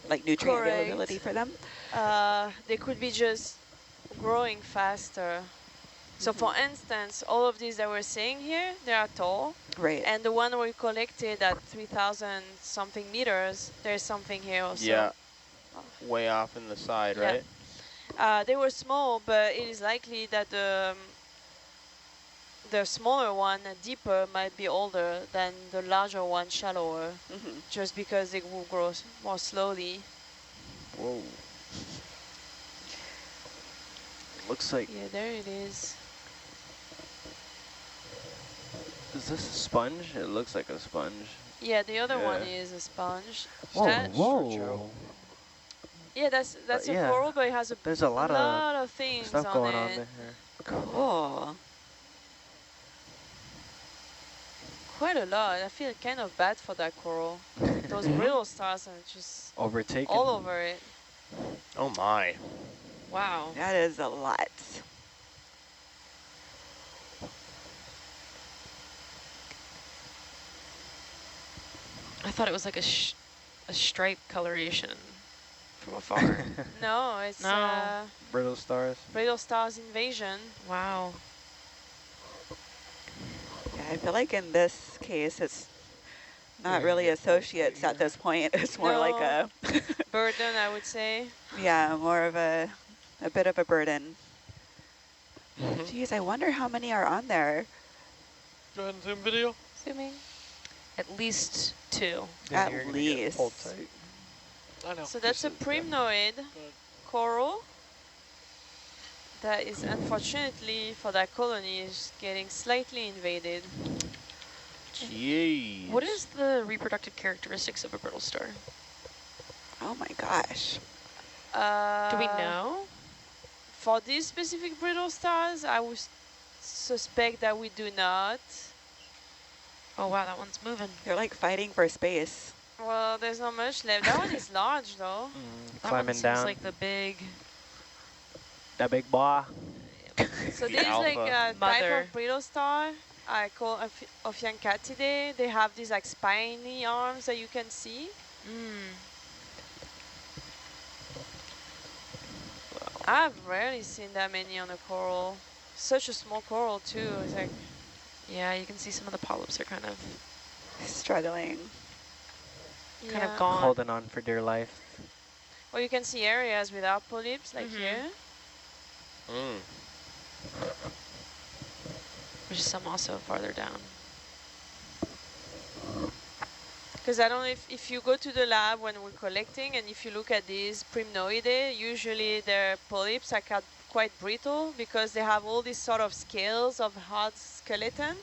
like nutrient Correct. availability for them. They could be just growing faster. So for instance, all of these that we're seeing here, they are tall. Right. And the one we collected at 3,000 something meters, there's something here also. Yeah. Way off in the side, Yeah. right? They were small, but it is likely that the smaller one, deeper, might be older than the larger one, shallower, Mm-hmm. just because it will grow more slowly. Whoa. Looks like, Yeah, there it is. is this a sponge? It looks like a sponge. Yeah, the other one Yeah. is a sponge. Whoa, That, whoa. yeah, that's a Yeah, coral, but it has a there's a lot of of things stuff on going on it. there. Cool. Quite a lot. I feel kind of bad for that coral. Those brittle stars are just Overtaken. all over it. Oh my. Wow. That is a lot. I thought it was like a stripe coloration from afar. No, it's No. Brittle stars. brittle stars invasion. Wow. Yeah, I feel like in this case, it's not really associates at this point. It's more like No. a, Burden, I would say. yeah, more of a bit of a burden. Geez, I wonder how many are on there. Go ahead and zoom video. Zooming. At least 2. Then you're At gonna get pulled least. tight. I know. So that's a this is primnoid good. coral that is unfortunately for that colony is getting slightly invaded. Jeez. What is the reproductive characteristics of a brittle star? Oh my gosh. Do we know? For these specific brittle stars, I would suspect that we do not. Oh wow, that one's moving. They're like fighting for space. Well, there's not much left. That one is large though. That one Climbing seems down. like the big That big boy. So The there's like alpha. a type Mother. of brittle star I call Ophiancatidae. They have these like spiny arms that you can see. I've rarely seen that many on a coral. Such a small coral too. It's like, Yeah, you can see some of the polyps are kind of Struggling. yeah. gone. Holding on for dear life. Or you can see areas without polyps, like here. Mm. There's some also farther down. Because I don't know if you go to the lab when we're collecting and if you look at these Primnoidae, usually their polyps are quite brittle because they have all these sort of scales of hard skeleton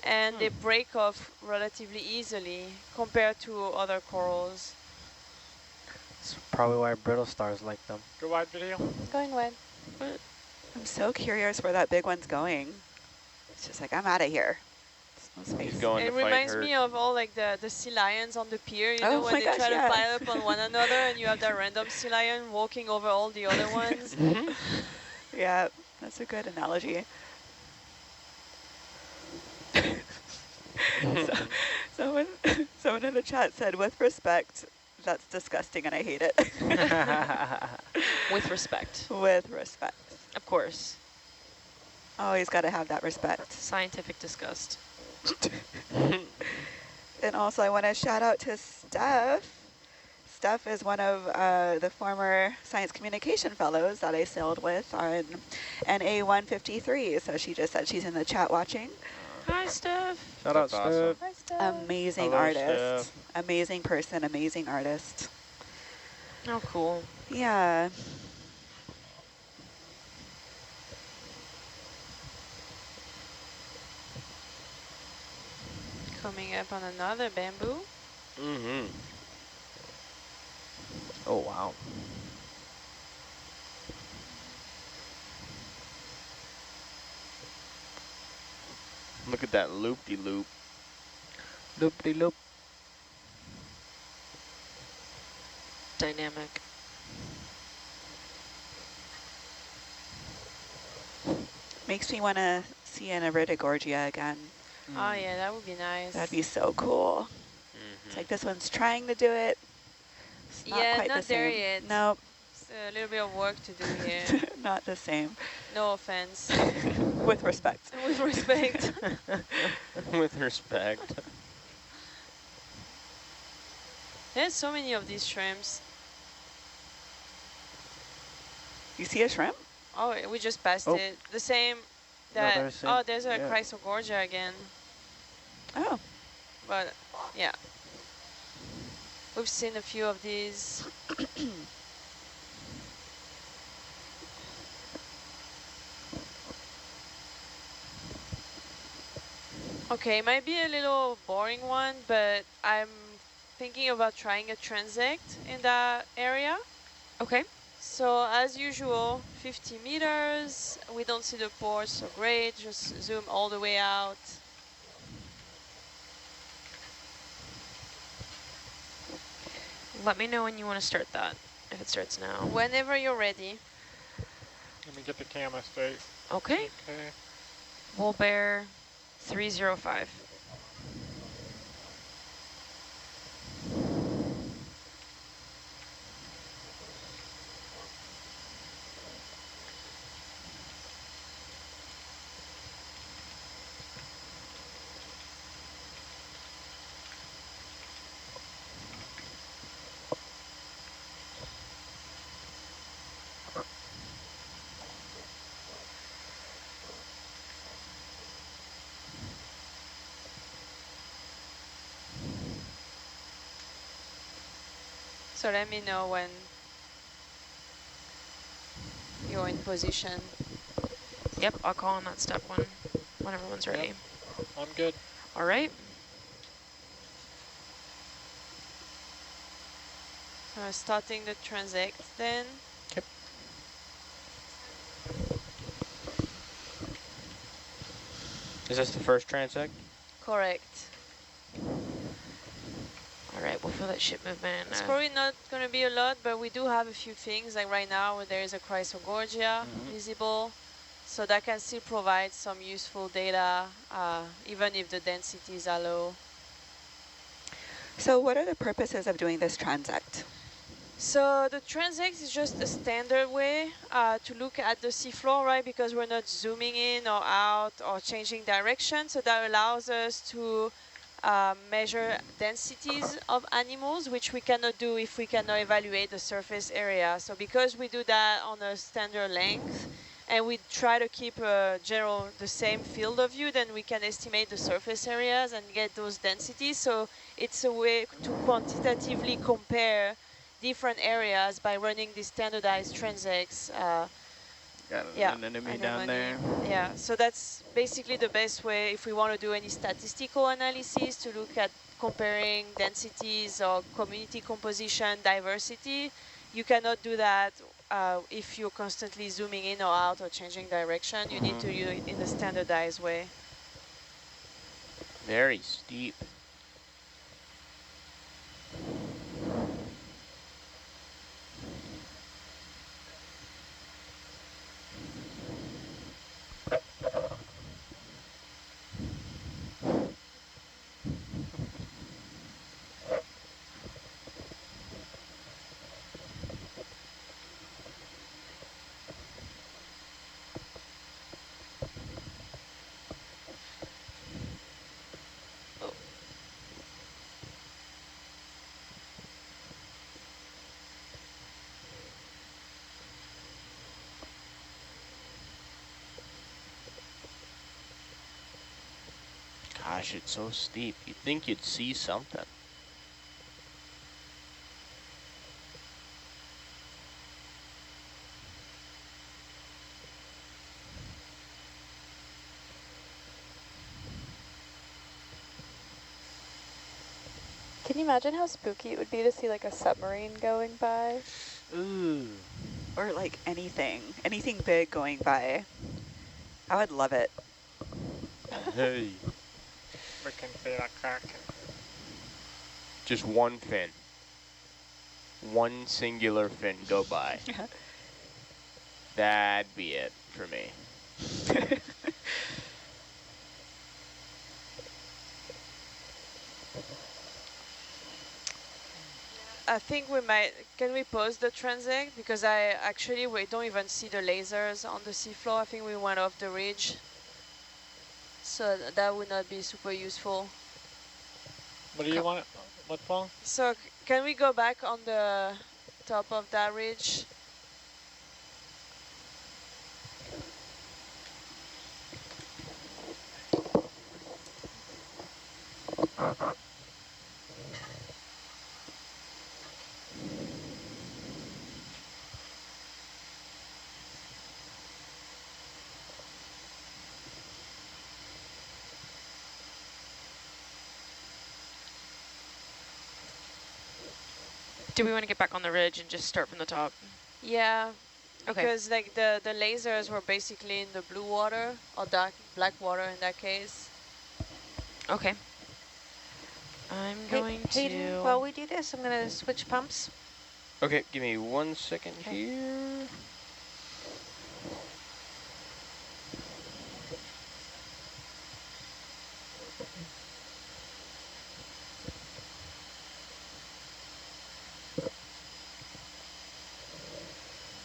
and they break off relatively easily compared to other corals. That's probably why brittle stars like them. Go wide video. Going wide. I'm so curious where that big one's going. It's just like, I'm out of here. There's no He's space. going It to fight reminds her. me of all like the sea lions on the pier, you know, Oh when my they gosh, try yeah. to pile up on one another and you have that random sea lion walking over all the other ones. Yeah, that's a good analogy. Someone in the chat said, with respect, that's disgusting and I hate it. With respect, With respect. of course. Always got to have that respect. Scientific disgust. And also I want to shout out to Steph. Steph is one of the former science communication fellows that I sailed with on NA173. So she just said she's in the chat watching. Hi, Steph. Shout out, That's awesome. Steph. Hi, Steph. Amazing Hello, artist. Steph. Amazing person, amazing artist. Oh, cool. Yeah. Coming up on another bamboo. Mm-hmm. Oh, wow. Look at that loop-de-loop. Loop-de-loop. Dynamic. Makes me want to see an Iridogorgia again. Oh yeah, that would be nice. That'd be so cool. It's like this one's trying to do it. It's not Yeah, quite not the same. there yet. Nope, It's a little bit of work to do here. not the same. No offense. With respect. With respect. With respect. There's so many of these shrimps. You see a shrimp? Oh, we just passed Oh. it. The same. Another That. same- Oh, there's a yeah. crysogorgia again. Oh, But yeah, we've seen a few of these. Okay, it might be a little boring one, but I'm thinking about trying a transect in that area. Okay. So as usual, 50 meters. We don't see the port, so great. Just zoom all the way out. Let me know when you want to start that, if it starts now. Whenever you're ready. Let me get the camera straight. Okay. Okay. Bull bear 305. So let me know when you're in position. Yep, I'll call on that step when everyone's ready. Yep. I'm good. All right. Starting the transect then. Is this the first transect? Correct. All right, we'll feel that ship movement. It's probably not going to be a lot, but we do have a few things, like right now where there is a crysogorgia visible. So that can still provide some useful data, even if the densities are low. So what are the purposes of doing this transect? So the transect is just a standard way to look at the seafloor, right? Because we're not zooming in or out or changing direction. So that allows us to measure densities of animals, which we cannot do if we cannot evaluate the surface area. So because we do that on a standard length, and we try to keep the same field of view, then we can estimate the surface areas and get those densities. So it's a way to quantitatively compare different areas by running these standardized transects. Got Yeah, an enemy down anemone. there. Yeah, so that's basically the best way if we want to do any statistical analysis to look at comparing densities or community composition, diversity. You cannot do that if you're constantly zooming in or out or changing direction. You need to do it in a standardized way. Very steep. Gosh, it's so steep. You'd think you'd see something. Can you imagine how spooky it would be to see like a submarine going by? Ooh. Or like anything big going by. I would love it. Hey. We can see that crack. Just one fin. One singular fin go by. That'd be it for me. I think can we pause the transect? Because we don't even see the lasers on the seafloor. I think we went off the ridge. So that would not be super useful. What do you want? What for? So can we go back on the top of that ridge? Do we want to get back on the ridge and just start from the top? Yeah, Okay. because like the lasers were basically in the blue water or black water in that case. Okay. I'm Hey, going Hayden, to... while we do this, I'm going to switch pumps. Okay, give me 1 second Okay. here.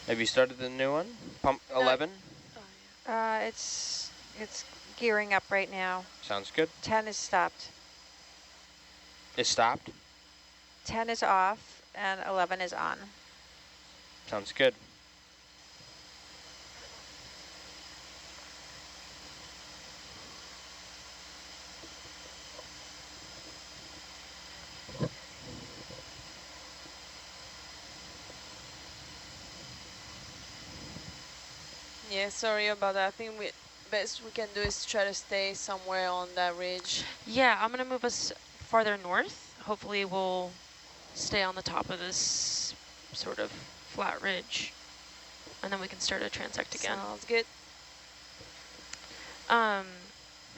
Have you started the new one? Pump 11? It's gearing up right now. Sounds good. 10 is stopped. It stopped? 10 is off, and 11 is on. Sounds good. Yeah, sorry about that. I think best we can do is try to stay somewhere on that ridge. Yeah, I'm going to move us farther north. Hopefully we'll stay on the top of this sort of flat ridge. And then we can start a transect again. Sounds good.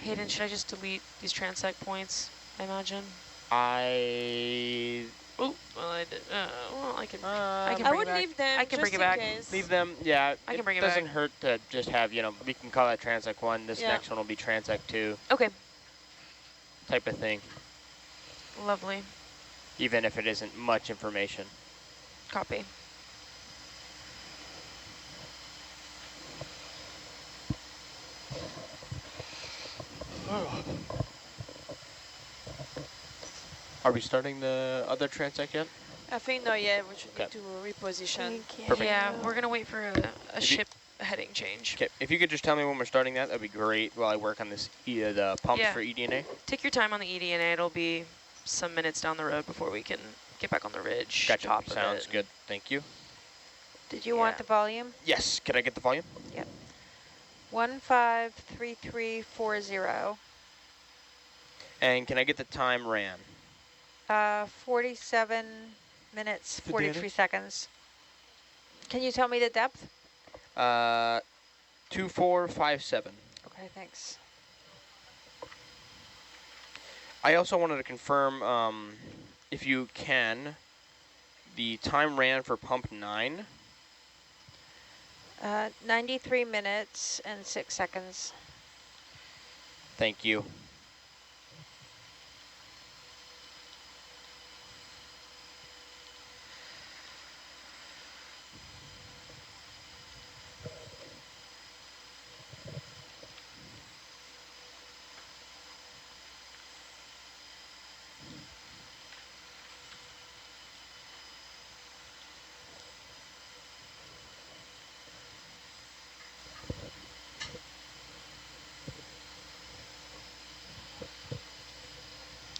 Hayden, should I just delete these transect points, I imagine? Oh, well, I did. Well, I can I bring it would back. leave them I can just bring it in back. case. Leave them, yeah. I can bring it doesn't back. hurt to just have, you know, we can call that Transect 1. This Yeah. next one will be Transect 2 Okay, type of thing, lovely. even if it isn't much information. Copy. Are we starting the other Transect yet? I think not yet. We should Okay. need to reposition. Perfect. Yeah, we're going to wait for a If you- ship heading change. Okay, if you could just tell me when we're starting that, that'd be great while I work on this, the pumps Yeah. for EDNA. Take your time on the EDNA. It'll be some minutes down the road before we can get back on the ridge. Gotcha, top of sounds it. good, thank you. Did you want Yeah. the volume? Yes, could I get the volume? 153340. And can I get the time ran? 47 minutes, The 43 data? seconds. Can you tell me the depth? 2457. Okay, thanks. I also wanted to confirm, if you can, the time ran for pump 9. 93 minutes and 6 seconds. Thank you.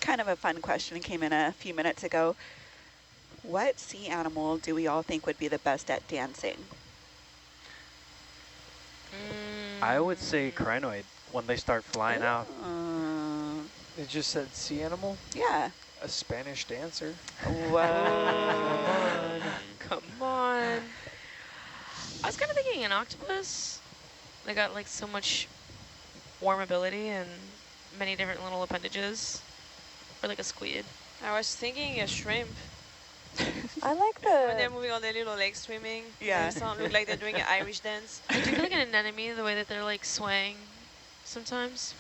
Kind of a fun question came in a few minutes ago. What sea animal do we all think would be the best at dancing? I would say crinoid when they start flying out. It just said sea animal, Yeah. a Spanish dancer. What? Come on. I was kind of thinking an octopus. They got like so much warm ability and many different little appendages. Or like a squid. I was thinking a shrimp. I like When they're the... moving on their little legs swimming. Yeah. They look like they're doing an Irish dance. I do feel like an anemone, the way that they're like swaying sometimes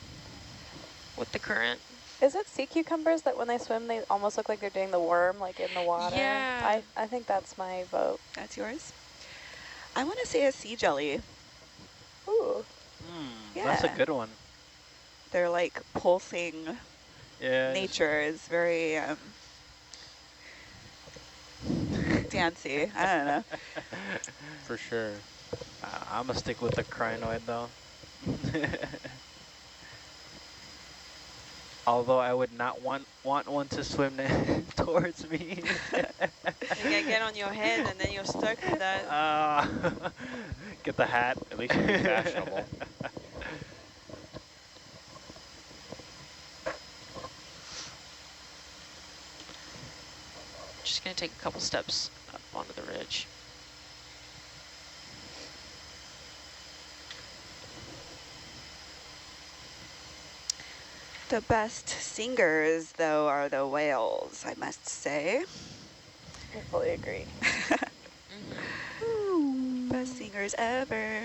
with the current. Is it sea cucumbers that when they swim, they almost look like they're doing the worm, like in the water? Yeah. I think that's my vote. That's yours? I want to say a sea jelly. Ooh. That's a Yeah. good one. They're like pulsing. Yeah. Nature is very dancy. I don't know. For sure. I'm going to stick with the crinoid, though. Although I would not want one to swim towards me. They can get on your head and then you're stuck with that. Get the hat. At least it'd be fashionable. Just gonna take a couple steps up onto the ridge. The best singers, though, are the whales, I must say. I fully agree. Best singers ever.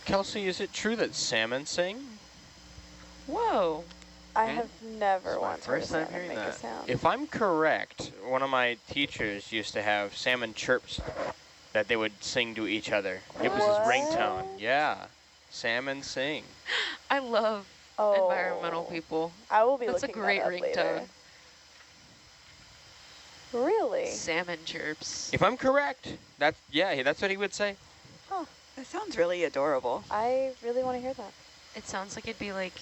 Kelsey, is it true that salmon sing? Whoa. I Hmm? have never It's my once heard a first time salmon hearing make a that. sound. If I'm correct, one of my teachers used to have salmon chirps that they would sing to each other. It was his ringtone. What? Yeah. Salmon sing. I love environmental people. I will be That's a looking great that up later. ringtone. Really? Salmon chirps. If I'm correct, that's what he would say. That sounds really adorable. I really want to hear that. It sounds like it'd be like,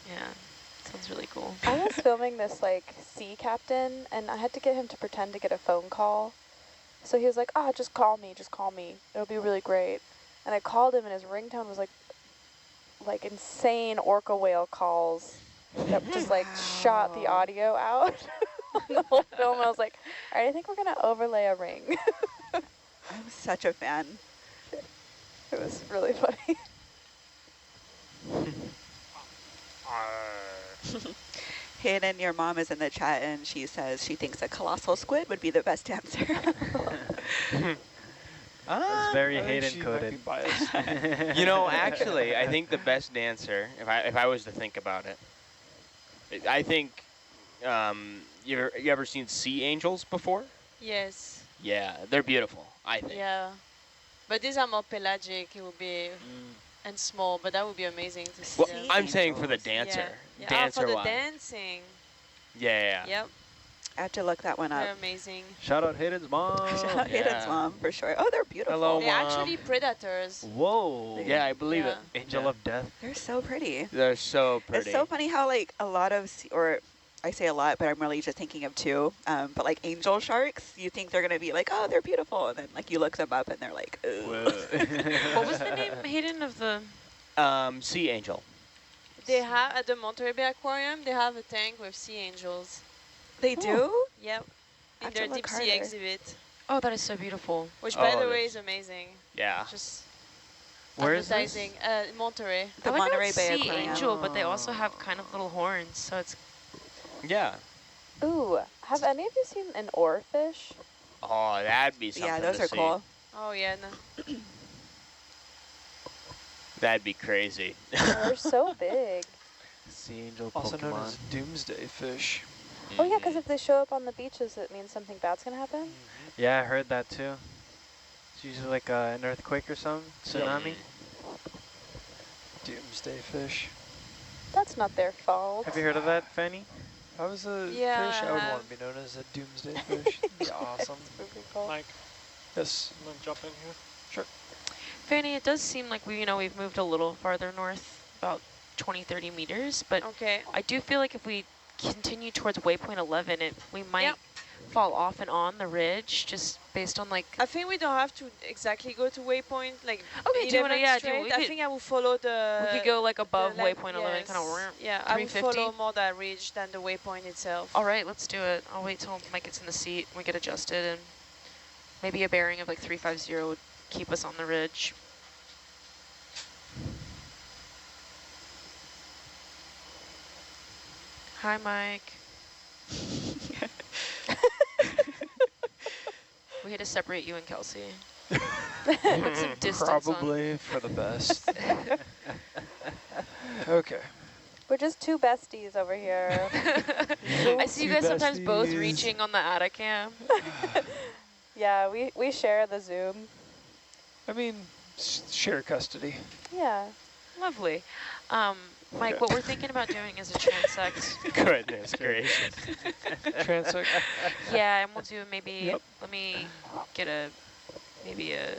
yeah, it sounds really cool. I was filming this like sea captain, and I had to get him to pretend to get a phone call. So he was like, "Ah, just call me. It'll be really great." And I called him, and his ringtone was like insane orca whale calls that just like shot the audio out on the whole film. I was like, "All right, I think we're gonna overlay a ring." I'm such a fan. It was really funny. Hayden, your mom is in the chat, and she says she thinks a colossal squid would be the best answer. It's very I think Hayden she might coded. be biased. You know, actually, I think the best answer, if I was to think about it, I think you ever seen sea angels before? Yes. Yeah, they're beautiful, I think. Yeah. But these are more pelagic. It would be and small, but that would be amazing to see. Well, them. I'm saying for the angels. dancer. Yeah. Dancer for the wise. dancing. Yeah. Yep. I have to look that one They're up. amazing. Shout out Hayden's mom. Shout out Hayden's Yeah. mom, for sure. Oh, they're beautiful. Hello, They're Mom. actually predators. Whoa. Yeah, I believe it. Yeah. Angel Yeah. of death. They're so pretty. They're so pretty. It's so funny how, like, a lot of, or I say a lot, but I'm really just thinking of two, but like angel sharks, you think they're going to be like, oh, they're beautiful. And then, like, you look them up and they're like, ooh. What was the name, Hayden, of the... Sea angel. They have, at the Monterey Bay Aquarium, they have a tank with sea angels. They do? Yep. I In have to their look deep sea harder. exhibit. Oh, that is so beautiful. Which, by Oh, the way, that's- is amazing. Yeah. Just Where is this? advertising. Monterey. The I like how Monterey it's Bay sea Aquarium. angel, but they also have kind of little horns, so it's... Yeah. Ooh, have any of you seen an oarfish? Oh, that'd be something Yeah, those to are see. cool. Oh, yeah. No. That'd be crazy. They're so big. Sea angel Also known Pokemon. as doomsday fish. Oh yeah, because if they show up on the beaches, it means something bad's gonna happen. Yeah, I heard that too. It's usually like an earthquake or something. Tsunami. Doomsday fish. That's not their fault. Have you heard of that, Fanny? If I was a Yeah, fish, I I would have. want to be known as a doomsday fish. That'd be awesome. Pretty cool. Mike, Yes. I'm gonna jump in here. Fanny, it does seem like we've moved a little farther north, about 20, 30 meters, but Okay. I do feel like if we continue towards waypoint 11, we might Yep. fall off and on the ridge, just based on like... I think we don't have to exactly go to waypoint, like Okay, do you wanna- 11 yeah, do straight. we I could- think I will follow the... we could go like above the left- waypoint 11, kind of... Yeah, I will 350. follow more that ridge than the waypoint itself. All right, let's do it. I'll wait till Mike gets in the seat, we get adjusted, and maybe a bearing of like 350 would keep us on the ridge. Hi, Mike. We had to separate you and Kelsey. Put some distance on. Probably for the best. Okay. We're just two besties over here. I see you guys sometimes both besties. reaching on the Atacam. Yeah, we share the Zoom. I mean, share custody. Yeah. Lovely. Mike, what we're thinking about doing is a transect. Goodness gracious. Transect. Yeah, and we'll do maybe, Yep. let me get maybe a,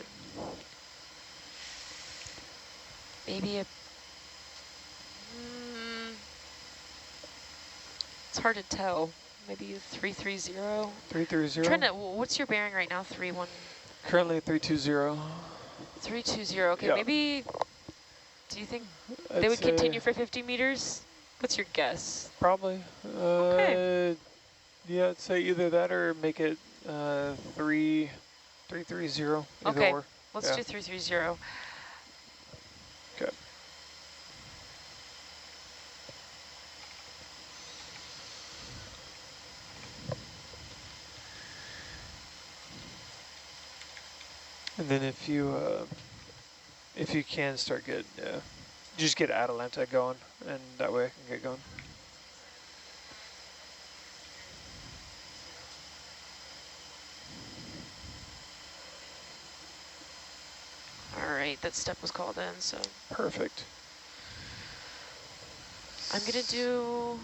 it's hard to tell. Maybe a 330. 330. Trying to, what's your bearing right now? 31. Currently 320. 320. Okay, Yeah. maybe. Do you think they would continue for 50 meters? What's your guess? Probably. Okay. Yeah, I'd say either that or make it 330, either Okay, or. let's Yeah. do 330. Okay. And then if you can start getting, just get Atalanta going, and that way I can get going. All right, that step was called in, so Perfect. I'm gonna do,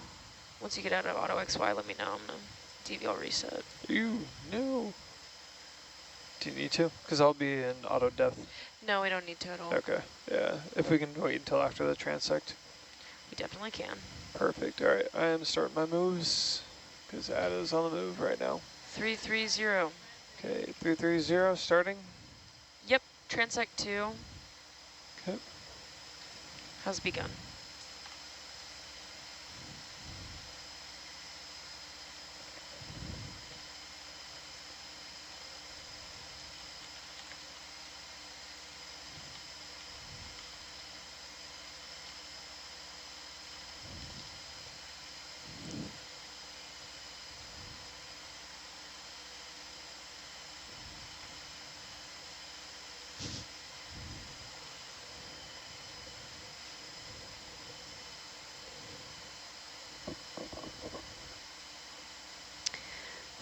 once you get out of auto XY, let me know. I'm gonna DVL reset. Ew, no. Do you need to? Because I'll be in auto depth. No, we don't need to at all. Okay, yeah. If we can wait until after the transect. We definitely can. Perfect. All right, I am starting my moves because Ada's on the move right now. 330. Okay, 330 starting. Yep, transect 2 Okay. has begun.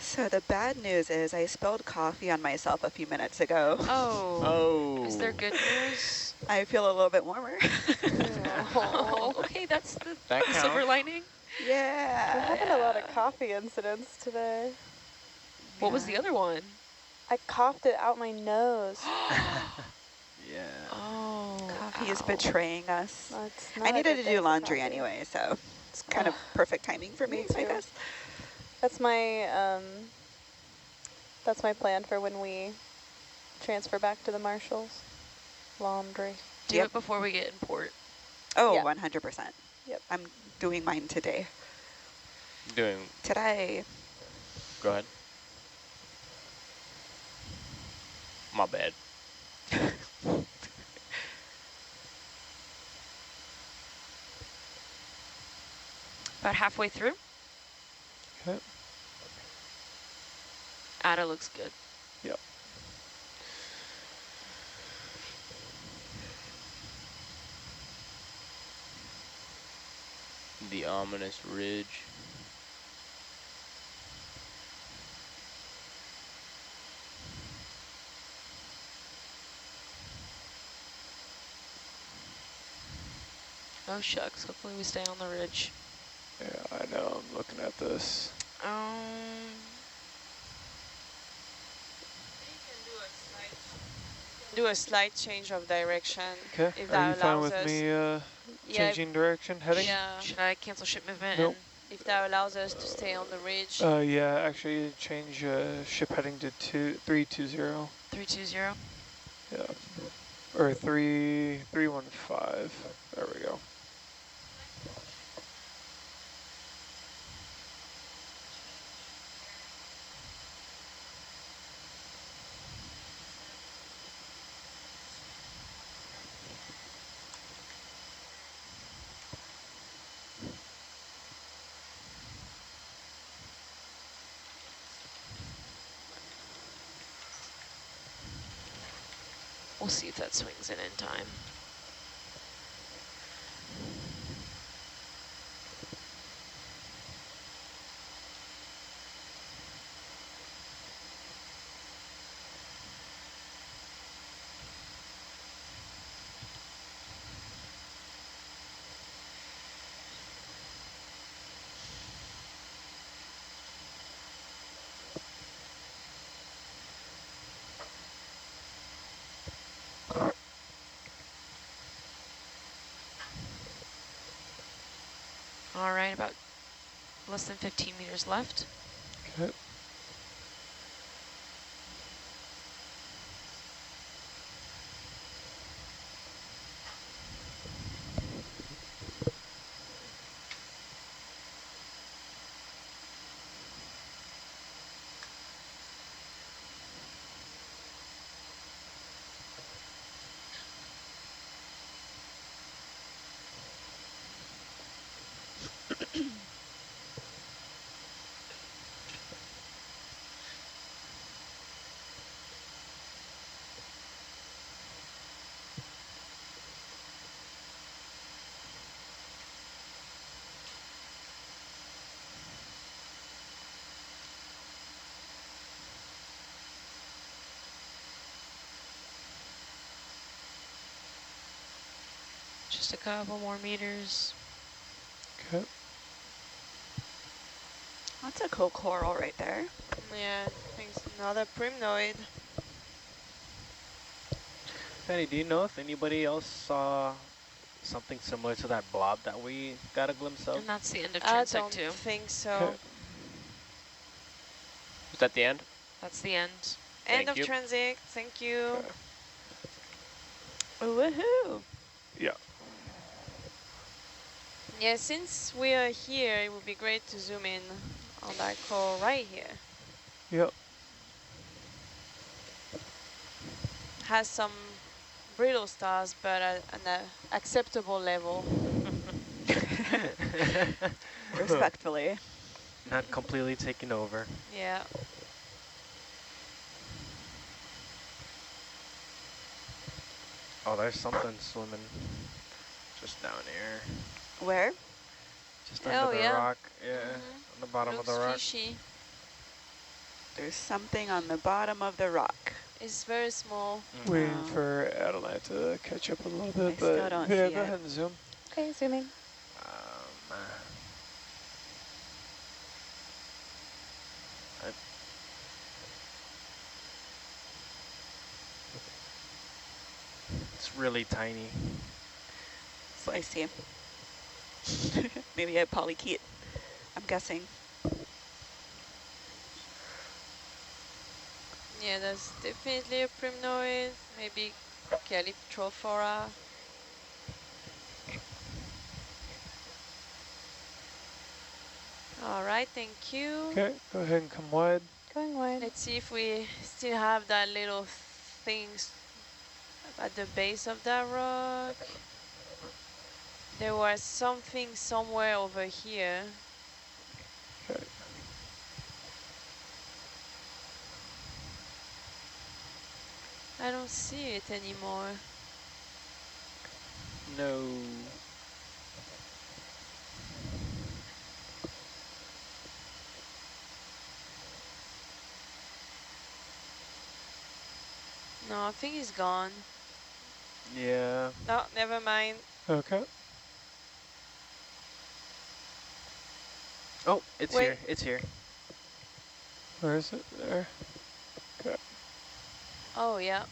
So the bad news is I spilled coffee on myself a few minutes ago. Oh. Oh. Is there good news? I feel a little bit warmer. Oh, okay, that's the That silver counts. lining. Yeah. We're having a lot of coffee incidents today. What was the other one? I coughed it out my nose. Yeah. Oh, Coffee is ow. betraying us. That's not I a needed good to day do for laundry coffee. anyway, so it's kind of perfect timing for me, I too. guess. That's my plan for when we transfer back to the marshals. Laundry. Do Yep. it before we get in port. Oh, Yeah. 100%. Yep. I'm doing mine today. Doing. Today. Go ahead. My bad. About halfway through. Okay. Ada looks good. Yep. The ominous ridge. Oh shucks, hopefully we stay on the ridge. Yeah, I know. I'm looking at this. Do a slight change of direction Okay. if Are you that fine allows with us. me Yeah, changing direction, heading? yeah. Should I cancel ship movement? Nope. If that allows us to stay on the ridge. Yeah, actually change ship heading to 320. 320. Yeah. Or 315. There we go. We'll see if that swings in time. All right, about less than 15 meters left. Okay. Just a couple more meters. Okay. That's a cool coral right there. Yeah, I think it's another primnoid. Fanny, do you know if anybody else saw something similar to that blob that we got a glimpse of? And that's the end of I Transect don't 2. think Okay. so. Is that the end? That's the end. End Thank of you. Transect. Thank you. Okay. Woohoo! Yeah. Yeah, since we are here, it would be great to zoom in on that coral right here. Yep. Has some brittle stars, but at an acceptable level. Respectfully. Not completely taken over. Yeah. Oh, there's something swimming just down here. Where? Just Oh, under the yeah. rock. Yeah, on the bottom Looks of the rock. fishy. There's something on the bottom of the rock. It's very small. Waiting Oh. for Adeline to catch up a little bit, I still but don't yeah, see go it. ahead and zoom. Okay, zooming. It's really tiny. I see. Maybe a polychaete, I'm guessing. Yeah, that's definitely a primnoid. Maybe Calyptrophora. All right, thank you. Okay, go ahead and come wide. Going wide. Let's see if we still have that little things at the base of that rock. There was something somewhere over here. Okay. I don't see it anymore. No. No, I think it's gone. Yeah. No, never mind. Okay. Oh, it's Wait. here. It's here. Where is it? There. Okay. Oh, yeah.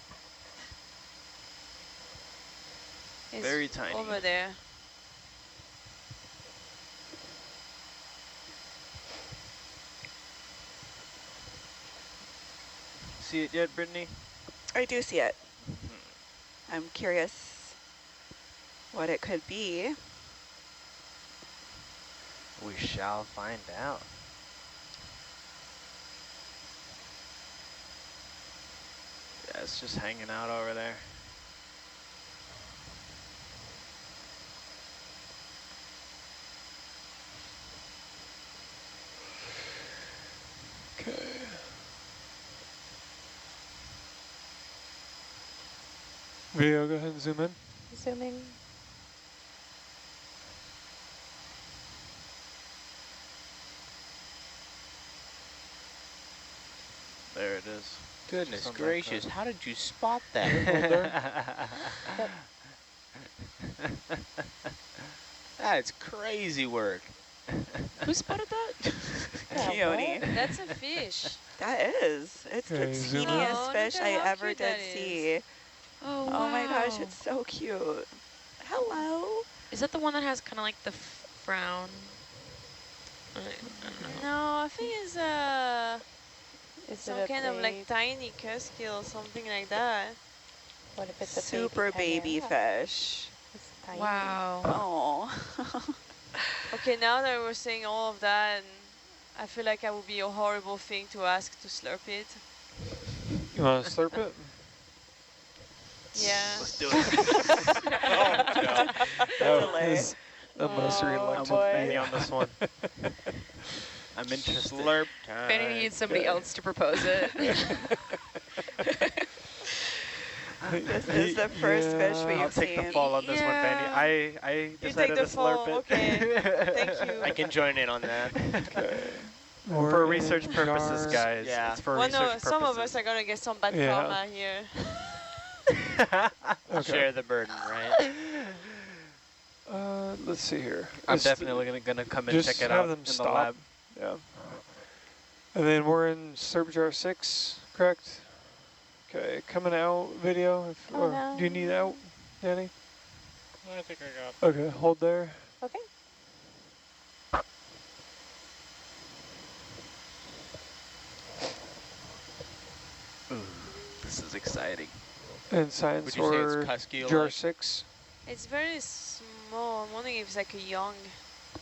It's Very tiny. over there. See it yet, Brittany? I do see it. I'm curious what it could be. We shall find out. Yeah, it's just hanging out over there. Okay. Video, go ahead and zoom in. Zooming. There it is. Goodness Something gracious, like how did you spot that? That's crazy work. Who spotted that? Coyote. That's a fish. That is. It's Okay, the zoom in. teeniest Oh, look fish at I how ever cute did that is. see. Oh, Oh my gosh, wow. it's so cute. Hello. Is that the one that has kind of like the frown? I don't know. No, I think it's Is some it a kind of like babe? tiny cuskil or something like that. What if it's a Super baby chimera? fish. It's tiny. Wow. Oh. Okay, now that we're saying all of that, and I feel like it would be a horrible thing to ask to slurp it. You want to slurp it? Yeah. Let's do it. That was the most Oh, I'm reluctant. with boy. Fanny on this one. I'm interested. Slurp time. Fanny needs somebody else to propose it. This is the first fish we've I'll take the seen. fall on this one, Fanny. Yeah. I You decided take to the fall. slurp it. Okay. Thank you. I can join in on that. Okay. For We're research in purposes, jars. guys. Yeah. It's for Well, research no, purposes. some of us are gonna get some bad Yeah. karma here. Okay. Share the burden, right? Let's see here. I'm It's- definitely gonna come and just check it have out them in the stop. lab. Yeah. And then we're in Serpjar 6, correct? Okay, coming out video. Coming Or do you need out, Danny? I think I got. Okay, hold there. Okay. Ooh, this is exciting. And science Would you say or it's Kusky jar alike? 6. It's very small. I'm wondering if it's like a young.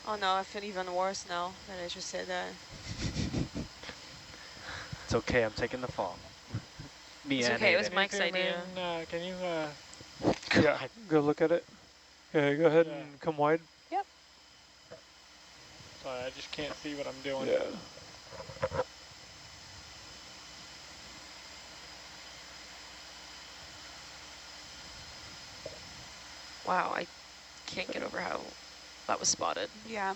Oh no, I feel even worse now that I just said that. It's okay, I'm taking the fall. Me It's and okay, it was Aiden. Mike's idea. Can you, Yeah, go look at it. Okay, go ahead Yeah. and come wide. sorry, I just can't see what I'm doing. Yeah. Wow, I can't get over how that was spotted. Yeah.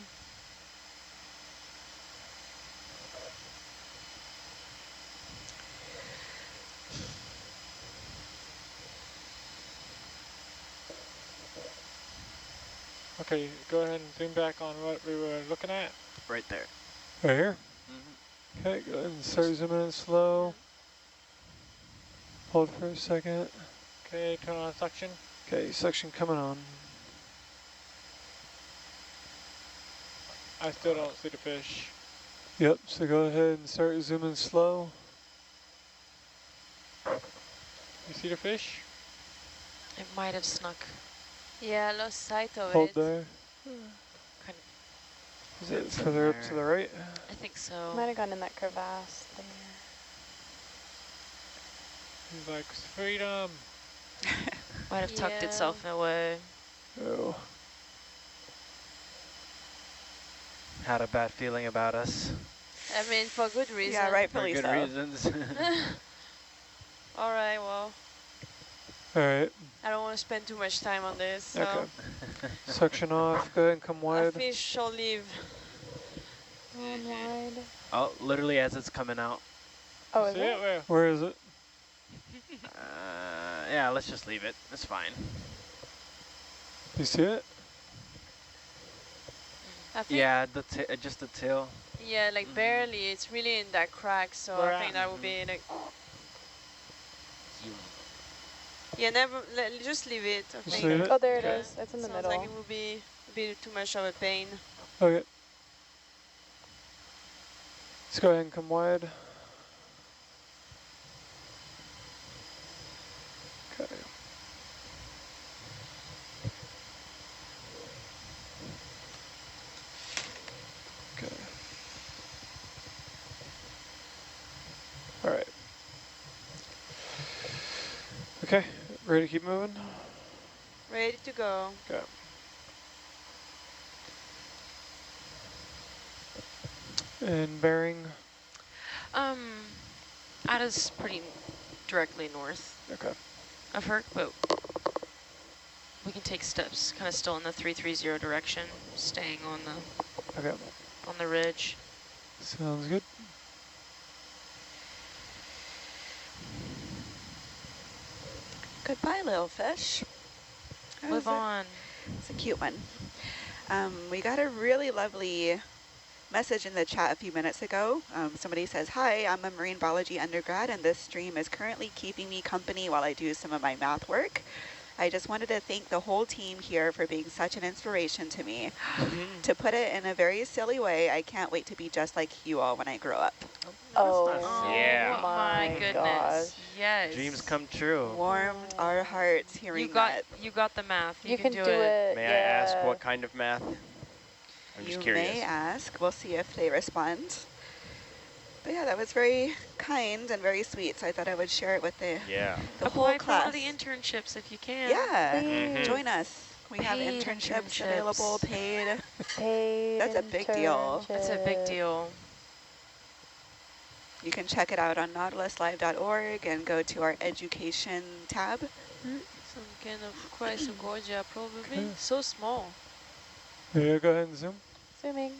Okay, go ahead and zoom back on what we were looking at. Right there. Right here? Mm-hmm. Okay, go ahead and start zooming in slow. Hold for a second. Okay, turn on suction. Okay, suction coming on. I still don't see the fish. Yep, so go ahead and start zooming slow. You see the fish? It might have snuck. Yeah, I lost sight of Hold it. there. Kind Is it further up to the right? I think so. Might have gone in that crevasse there. He's like, freedom. Might have tucked Yeah. itself away. Oh. Had a bad feeling about us. I mean, for good reason. Yeah, For rightfully good so. reasons. All right, well, Alright, I don't want to spend too much time on this, so okay. Suction off, go ahead and come a wide. fish shall live. On wide. Oh, literally as it's coming out. Oh, is see it? it? Where? Where is it? Yeah, let's just leave it. It's fine. You see it? I think, Yeah, just the tail. yeah, like barely. It's really in that crack, so Where I think at? that would be like. Yeah, just leave it. I Just think. leave it? Oh, there it Okay. is. It's in the Sounds middle. like it would be a bit too much of a pain. Okay. Let's go ahead and come wide. Okay. Okay. All right. Okay, ready to keep moving? Ready to go. Okay. And bearing. Ada's pretty directly north Okay. of Herc, but we can take steps kind of still in the 330 direction, staying on the ridge. Sounds good. Goodbye, little fish. That was Move on. It's a cute one. We got a really lovely message in the chat a few minutes ago. Somebody says, hi, I'm a marine biology undergrad, and this stream is currently keeping me company while I do some of my math work. I just wanted to thank the whole team here for being such an inspiration to me. To put it in a very silly way, I can't wait to be just like you all when I grow up. Oh, Yeah. my goodness. gosh. Yes. Dreams come true. Warmed our hearts You hearing got that. you got the math. You can do it. May yeah. I ask what kind of math? I'm just You curious. may ask. We'll see if they respond. But yeah, that was very kind and very sweet, so I thought I would share it with the whole Apply for one class. of the internships if you can. Yeah, Mhm. join us. We have Paid internships internships. available, paid. Paid That's a big deal. That's a big internship. deal. You can check it out on nautiluslive.org and go to our education tab. Some kind of crysogorgia, probably. Okay. So small. Yeah, go ahead and zoom. Zooming.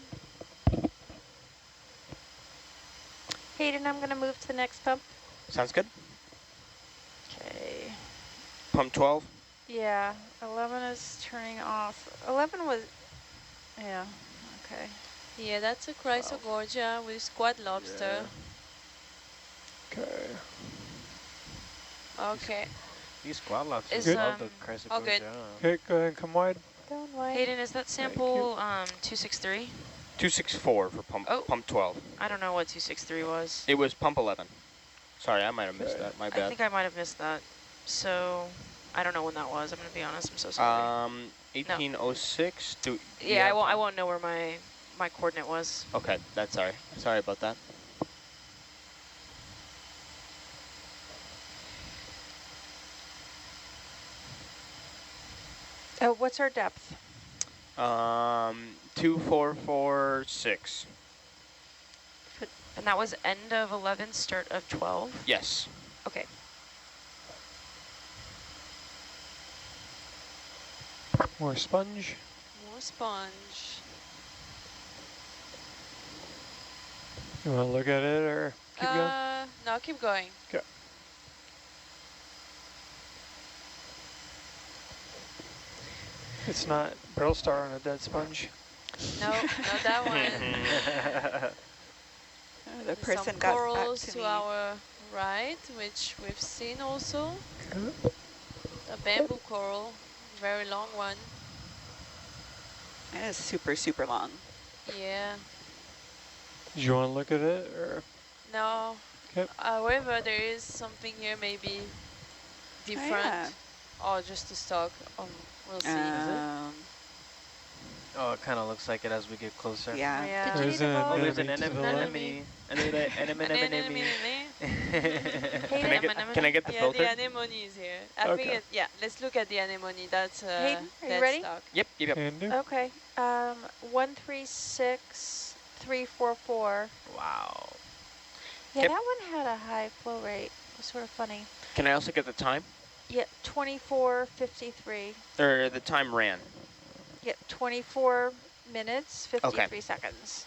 Hayden, I'm going to move to the next pump. Sounds good. Okay. Pump 12. Yeah, 11 is turning off. 11 was, yeah, okay. Yeah, that's a 12. crysogorgia with squad lobster. Okay. Okay. These squad lobsters Is love the oh good. crysogorgia. Okay, go ahead and come wide. Going wide. Hayden, is that Thank sample 263? 264 for pump Oh. pump 12. I don't know what 263 was. It was pump 11. Sorry, I might have missed Okay. that. My I bad. think I might have missed that. So, I don't know when that was. I'm going to be honest. I'm so sorry. 1806. Yeah, I won't know where my coordinate was. Okay, that's sorry. Sorry about that. Oh, what's our depth? 2446. And that was end of 11, start of 12? Yes. Okay. More sponge. More sponge. You want to look at it or keep going? No, keep going. Okay. It's not brittle star on a dead sponge. No, not that one. The There's person some got back corals to to me. our right, which we've seen also. Okay. A bamboo coral, very long one. It is super, super long. Yeah. Do you want to look at it or? No. Okay. However, there is something here maybe different, yeah. or just a stock. We'll see. Oh, it kind of looks like it as we get closer. Yeah. Yeah. Did you There's need to an go? Oh, there's an enemy to the enemy. Enemy. Can I get the Yeah, filter? the anemone is here. I think Okay. yeah, let's look at the anemone. That's Hayden, are you dead ready? stock. Yep. Can do. Okay. 136344. Wow. Yeah, Yep. that one had a high flow rate. It was sort of funny. Can I also get the time? Yeah, 24:53. Or the time ran? Yep, 24 minutes, 53 seconds.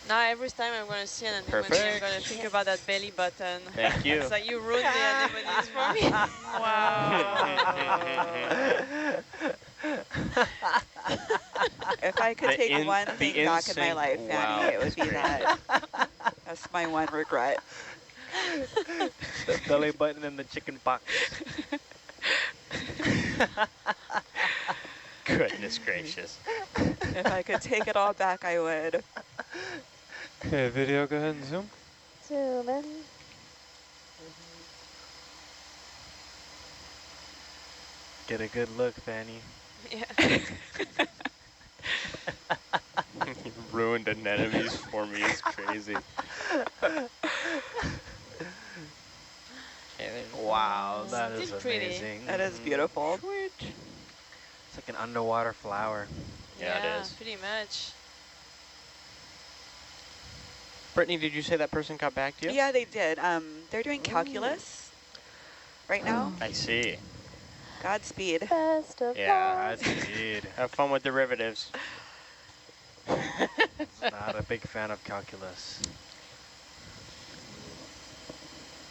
Now every time I'm gonna see an anemone, I'm Perfect. gonna think about that belly button. Thank you. It's like you ruined the anemones for me. If I could The take one thing back in my in-sync, life, wow, Fanny, it would that's be great. that. That's my one regret. The belly button and the chicken pox. Goodness gracious. If I could take it all back, I would. Okay, video, go ahead and zoom. Zoom in. Get a good look, Fanny. Yeah. You ruined anemones for me. It's crazy. Wow, that is Still pretty. amazing. That is beautiful. It's like an underwater flower. Yeah, it is. Pretty much. Brittany, did you say that person got back to you? Yeah, they did. They're doing calculus right now. I see. Godspeed. Best of Yeah. luck. That's good. Have fun with derivatives. Not a big fan of calculus.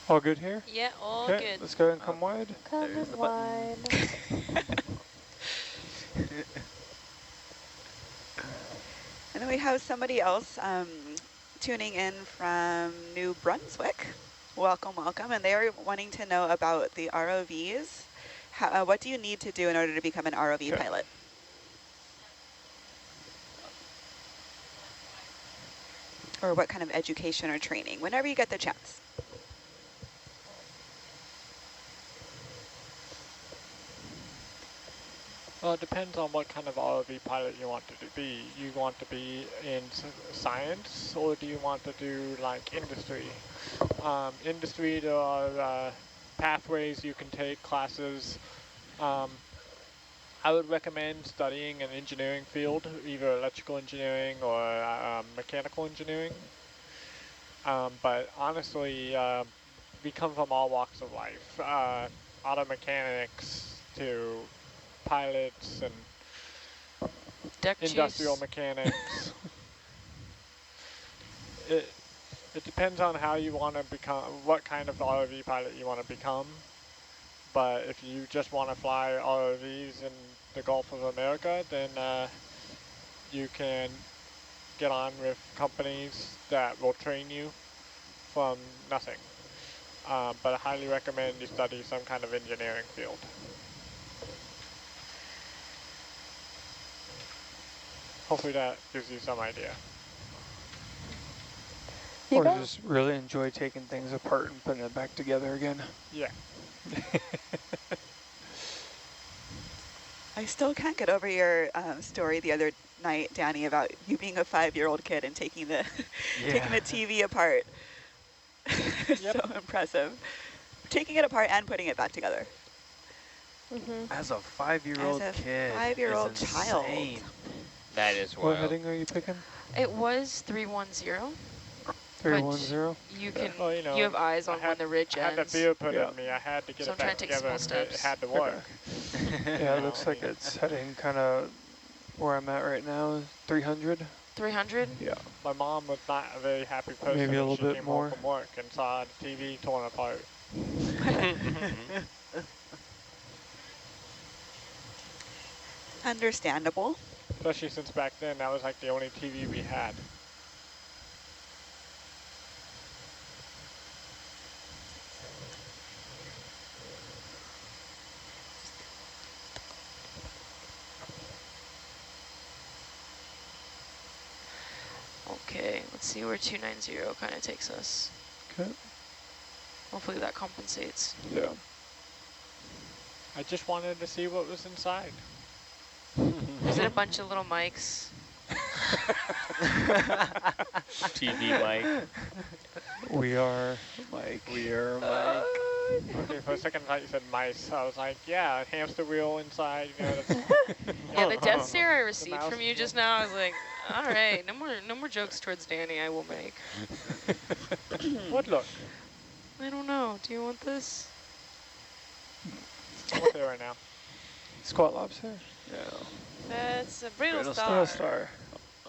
All good here? Yeah, all Okay, good. let's go ahead and come wide. Come There's in the button. wide. And then we have somebody else tuning in from New Brunswick. Welcome, welcome. And they are wanting to know about the ROVs. What do you need to do in order to become an ROV pilot? Or what kind of education or training, whenever you get the chance. Well, it depends on what kind of ROV pilot you want to be. You want to be in science, or do you want to do like industry? Industry, there are pathways you can take, classes. I would recommend studying an engineering field, either electrical engineering or mechanical engineering. But honestly, we come from all walks of life, auto mechanics to pilots and Deck industrial juice. mechanics. It depends on how you want to become, what kind of ROV pilot you want to become. But if you just want to fly ROVs in the Gulf of America, then you can get on with companies that will train you from nothing. But I highly recommend you study some kind of engineering field. Hopefully that gives you some idea. Or just really enjoy taking things apart and putting it back together again. Yeah. I still can't get over your story the other night, Danny, about you being a 5-year-old kid and taking the taking the TV apart. Yep. So impressive. Taking it apart and putting it back together. As a 5-year-old As a kid. 5-year-old is child. insane. That is What wild. heading are you picking? It was 310. 310? You can, Well, you know, you have eyes on when the ridge I had the ends. fear put Yeah. in me. I had to get So it I'm trying back to take together, small and it steps. had to work. Yeah, it looks like it's heading kind of where I'm at right now, 300. 300? Yeah. My mom was not a very happy person Maybe a when little she bit came more. home from work and saw the TV torn apart. Understandable. Especially since back then that was like the only TV we had. Okay, let's see where 290 kind of takes us. Okay. Hopefully that compensates. Yeah. I just wanted to see what was inside. Is it a bunch of little mics? TV mic. We are Mike. We are Mike. Okay, for a second I thought you said mice. I was like, yeah, a hamster wheel inside. You know, that's, Yeah, the death stare I received mouse from you is just now, I was like, all right, no more jokes towards Danny I will make. What look? I don't know. Do you want this? I'm up there right now. Squat lobster? Yeah. That's a brittle Brittle star. Star.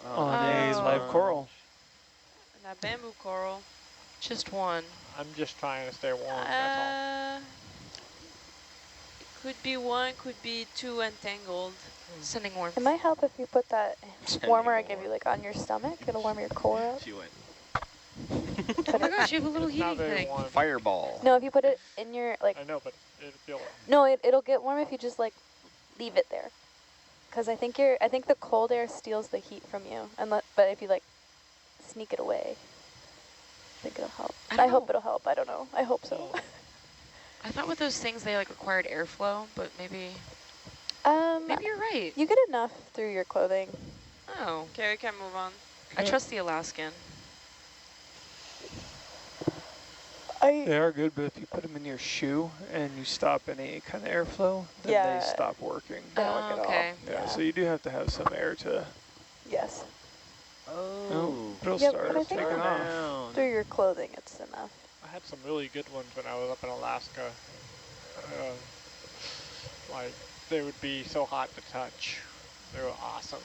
Oh, On a live coral. And a bamboo coral. Just one. I'm just trying to stay warm, that's It could be one, could be two entangled. Sending warmth. It might help if you put that Sending warmer I give warmth. you like on your stomach. It'll warm your core up. She went. Oh my gosh, you have a little all. It's not heating very thing. warm. Fireball. No, if you put it in your like, I know, but it'll feel it. no, it'll get warm if you just like leave it there. Cause I think the cold air steals the heat from you, but if you like sneak it away, I think it'll help. I hope it'll help. I don't know. I hope so. I thought with those things they like required airflow, but maybe you're right. You get enough through your clothing. Oh, Okay, we can move on. I trust the Alaskan. They are good, but if you put them in your shoe and you stop any kind of airflow, then Yeah. they stop working. They don't work at okay. all. Yeah, so you do have to have some air to... Yes. Oh. Brittle Yeah, Star but I is think taking off. Down. through your clothing, it's enough. I had some really good ones when I was up in Alaska. Like, they would be so hot to touch. They were awesome.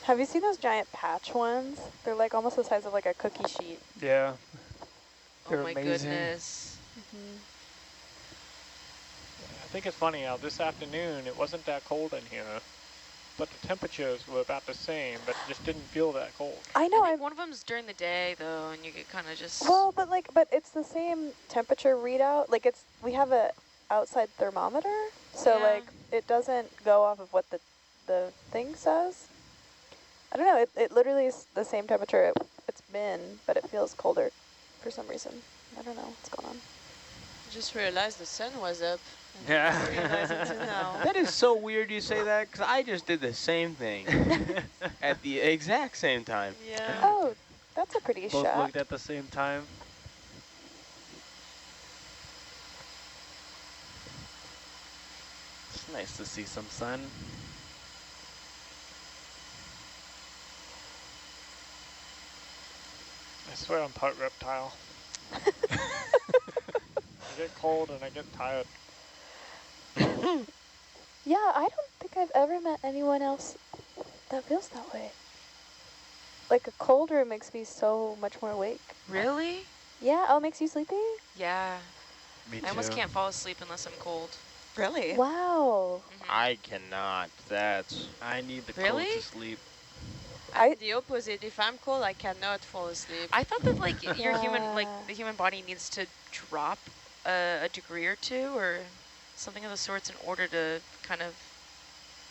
Have you seen those giant patch ones? They're like almost the size of like a cookie sheet. Yeah. Oh They're my amazing. goodness. I think it's funny how this afternoon it wasn't that cold in here, but the temperatures were about the same, but it just didn't feel that cold. I know. I think one of them's during the day though, and you get kind of just. Well, but it's the same temperature readout. Like we have a outside thermometer, so Yeah. like it doesn't go off of what the thing says. I don't know. It literally is the same temperature it's been, but it feels colder for some reason. I don't know what's going on. Just realized the sun was up. Yeah. I realize it too now. That is so weird you say that, because I just did the same thing at the exact same time. Yeah. Oh, that's a pretty Both shot. looked at the same time. It's nice to see some sun. I swear I'm part reptile. I get cold and I get tired. Yeah, I don't think I've ever met anyone else that feels that way. Like a cold room makes me so much more awake. Really? Yeah. Oh, it makes you sleepy? Yeah. Me I almost too. can't fall asleep unless I'm cold. Really? Wow. Mhm. I cannot. That's I need the cold Really? to sleep. I- The opposite. If I'm cold, I cannot fall asleep. I thought that like your human, like Yeah. the human body needs to drop a degree or two or something of the sorts in order to kind of,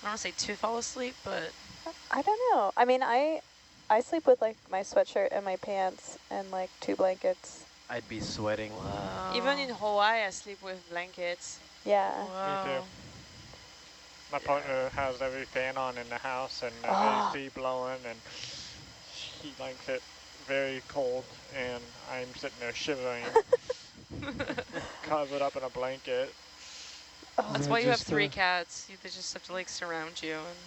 I don't want to say to fall asleep, but I don't know. I mean, I sleep with like my sweatshirt and my pants and like 2 blankets. I'd be sweating. wow. Even in Hawaii, I sleep with blankets. Yeah. Wow. Me too. My partner has every fan on in the house and the Ah. AC blowing, and he likes it very cold, and I'm sitting there shivering, covered up in a blanket. That's Is why that you have just, 3 cats. They just have to like surround you. And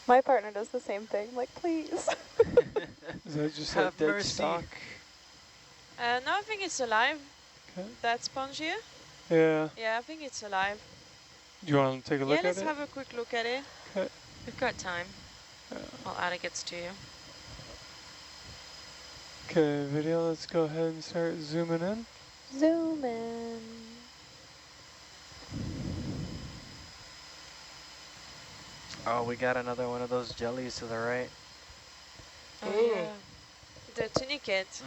My partner does the same thing. I'm like, please. Is that just Have a dead mercy. stock? No, I think it's alive. Okay. That sponge here? Yeah. Yeah, I think it's alive. Do you want to take a Yeah, look at let's it? have a quick look at it. Okay. we've got time while Ada gets to you. Okay, video, let's go ahead and start zooming in. Zoom in. Oh, we got another one of those jellies to the right. Oh Ooh. yeah. The tunicate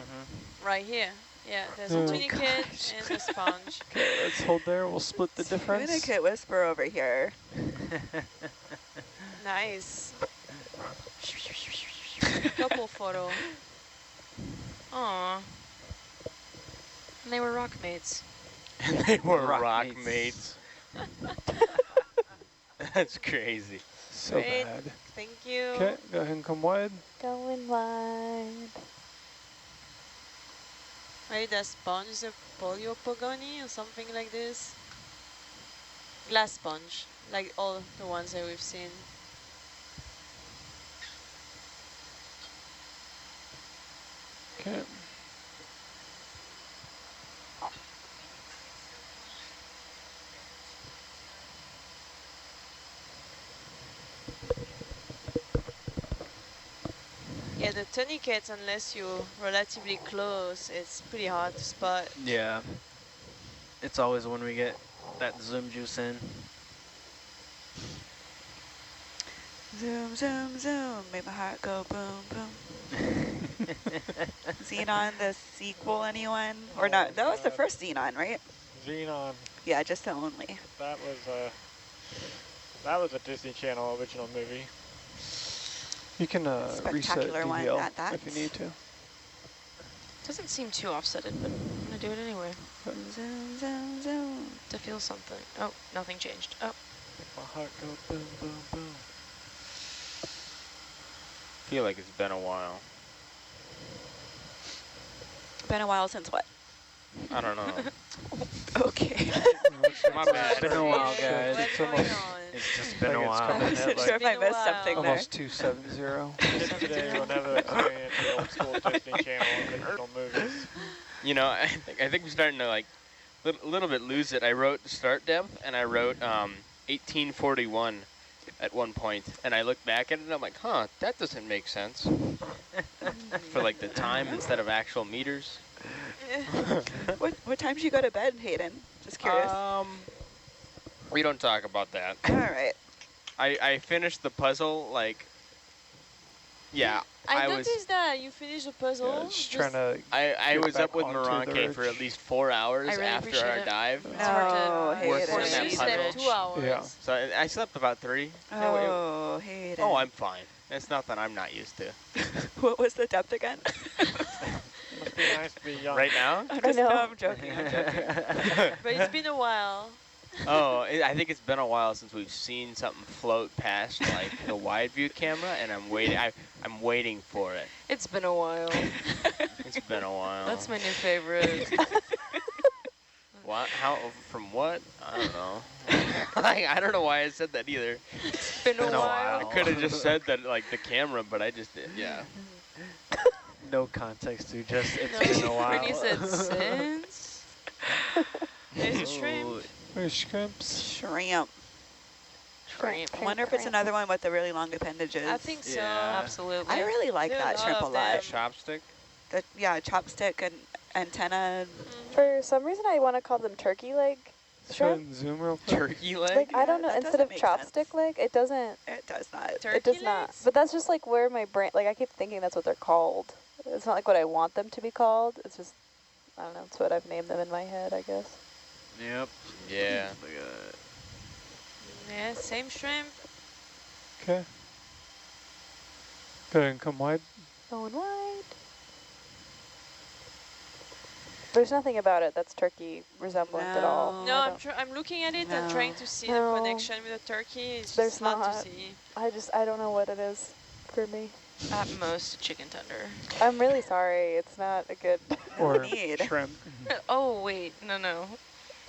right here. Yeah, there's Oh a tunicate gosh. and the sponge. Okay, let's hold there. We'll split the difference. Tunicate whisper over here. Nice. Couple photo. Aw. And they were rock mates. and they were Rock rock mates. mates. That's crazy. So Great. bad. Thank you. Okay, go ahead and come wide. Going wide. Maybe the sponge is a polyopogony or something like this. Glass sponge, like all the ones that we've seen. Okay. Yeah, the tunicates, unless you're relatively close, it's pretty hard to spot. Yeah. It's always when we get that zoom juice in. Zoom, zoom, zoom. Make my heart go boom, boom. Xenon, the sequel, anyone? Or not? That was the first Xenon, right? Xenon, Yeah, just the only. that was a Disney Channel original movie. You can reset Spectacular one DVL at that. if you need to. Doesn't seem too offsetted, but I'm gonna do it anyway Zoom, zoom, zoom. to feel something. Oh, nothing changed. Oh, My heart go boom, boom, boom. Feel like it's been a while. Been a while since what? I don't know. Okay. My bad. It's been a while, What's guys. It's going almost- on? It's just been a Like it's while. coming I in wasn't at sure if I Been a missed something there. almost 270. Kids today will never experience the old school Disney Channel original movies. You know, I think I'm starting to like a little bit lose it. I wrote the start depth and I wrote 1841 at one point, and I look back at it and I'm like, huh, that doesn't make sense. For like the time instead of actual meters. What time did you go to bed, Hayden? Just curious. We don't talk about that. All right. I finished the puzzle like, yeah, I was noticed that you finished the puzzle. Yeah, just trying to. I Get was back up with onto the Moronke for ridge. at least 4 hours I really after appreciate our it. dive. It's hard No, to Work Hayden. on that She puzzle. slept 2 hours. Yeah. So I slept about 3. Oh, Hayden. Oh, I'm fine. It's nothing I'm not used to. What was the depth again? Must be nice to be young. Right now? I'm just, know. no, I'm joking. I'm joking. But it's been a while. Oh, I think it's been a while since we've seen something float past like the wide view camera, and I'm waiting. I'm waiting for it. it's been a while. It's been a while. That's my new favorite. What? How? From what? I don't know. Like, I don't know why I said that either. It's been a Been a while. I while. could have just said that like the camera, but I just did. Yeah. No context to just it's No, been a while. Brittany said since. There's a shrimp. Where's shrimps? Shrimp. shrimp. I wonder if it's another one with the really long appendages. I think so. Yeah. Absolutely. I really like There are that a lot shrimp a of lot. them. Chopstick? Yeah, chopstick and antenna. For some reason, I want to call them turkey leg Let's try shrimp. and zoom real quick. Turkey leg? Like, I Yeah, don't know, that instead doesn't of make chopstick sense. leg, it doesn't, It does not. Turkey it does not. legs? But that's just like where my brain, like I keep thinking that's what they're called. It's not like what I want them to be called. It's just, I don't know, it's what I've named them in my head, I guess. Yep. Yeah. Yeah, same shrimp. Okay. Go ahead and come wide. Going wide. There's nothing about it that's turkey resemblant at all. No. No, I I'm don't- I'm looking at it and No. trying to see No. the connection with the turkey. It's There's just hard not. to see. I don't know what it is for me. At most, a chicken tender. I'm really sorry. It's not a good. Or need. shrimp. Oh, wait. No.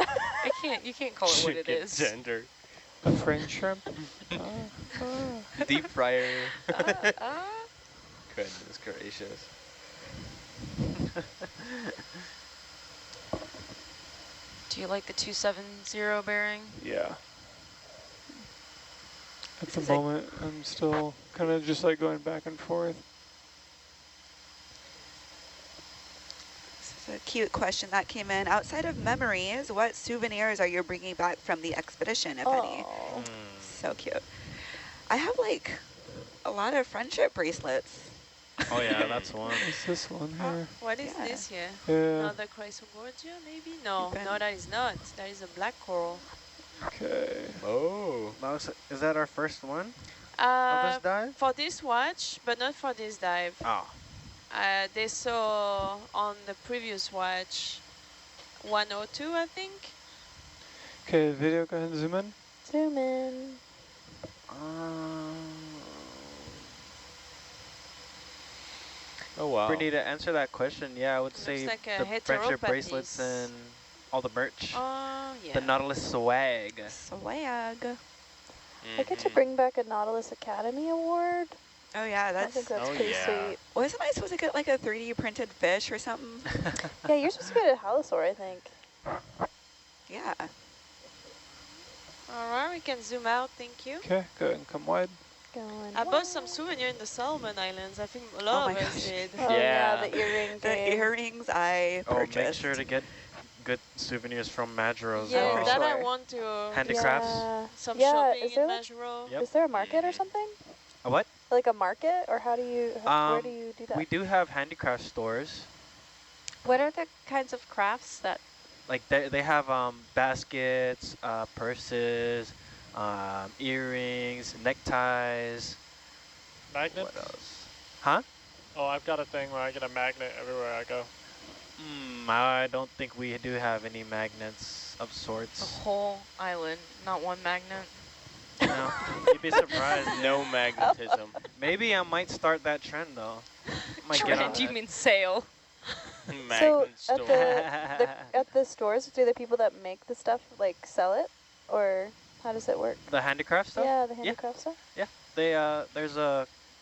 I can't. You can't call it what it Chicken is. tender. A French shrimp. Deep fryer. Uh, Goodness gracious. Do you like the 270 bearing? Yeah. At the is like- moment, I'm still kind of just like going back and forth. This is a cute question that came in. Outside of memories, what souvenirs are you bringing back from the expedition, if any? Oh. So cute. I have like a lot of friendship bracelets. Oh yeah, that's one. What's this one here? What is Yeah. this here? Yeah. Another crysogorgia, maybe? No, Open. no, that is not. That is a black coral. Okay. Oh. Is that our first one of Uh, this dive? for this watch, but not for this dive. Oh. They saw on the previous watch 102, I think. Okay, video, go ahead and zoom in. Zoom in. Oh wow. Brittany, to answer that question, yeah, I would Looks say like a the friendship bracelets heteropathies. and all the merch. Oh, yeah. The Nautilus swag. Swag. I get to bring back a Nautilus Academy Award. Oh yeah, I that's. think that's Oh, pretty yeah. sweet. Wasn't I supposed to get like a 3D printed fish or something? Yeah, you're supposed to get a halosaur, I think. Yeah. All right, we can zoom out. Thank you. Okay, go ahead and come wide. Going I bought some wide. souvenir in the Solomon Islands. I think a Oh lot my of us gosh. did. Oh Yeah. yeah, the earring The game. earrings I Oh, purchased. make sure to get good souvenirs from Majuro as Yeah, well. that I Sure. want to Handicrafts. Yeah. some Yeah, shopping is in there like- Majuro. Yep. Is there a market or something? A what? Like a market, or how do you? Where do Um, you do that? We do have handicraft stores. What are the kinds of crafts that? Like they have baskets, purses, earrings, neckties. Magnets? What else? Huh? Oh, I've got a thing where I get a magnet everywhere I go. I don't think we do have any magnets of The sorts. whole island, not one magnet. No, you'd be surprised. No magnetism. Maybe I might start that trend though. Might get on Trend, you that. mean sail? Magnet so at store. at the stores, do the people that make the stuff like sell it, or how does it work? The handicraft stuff? Yeah, the handicraft stuff. They there's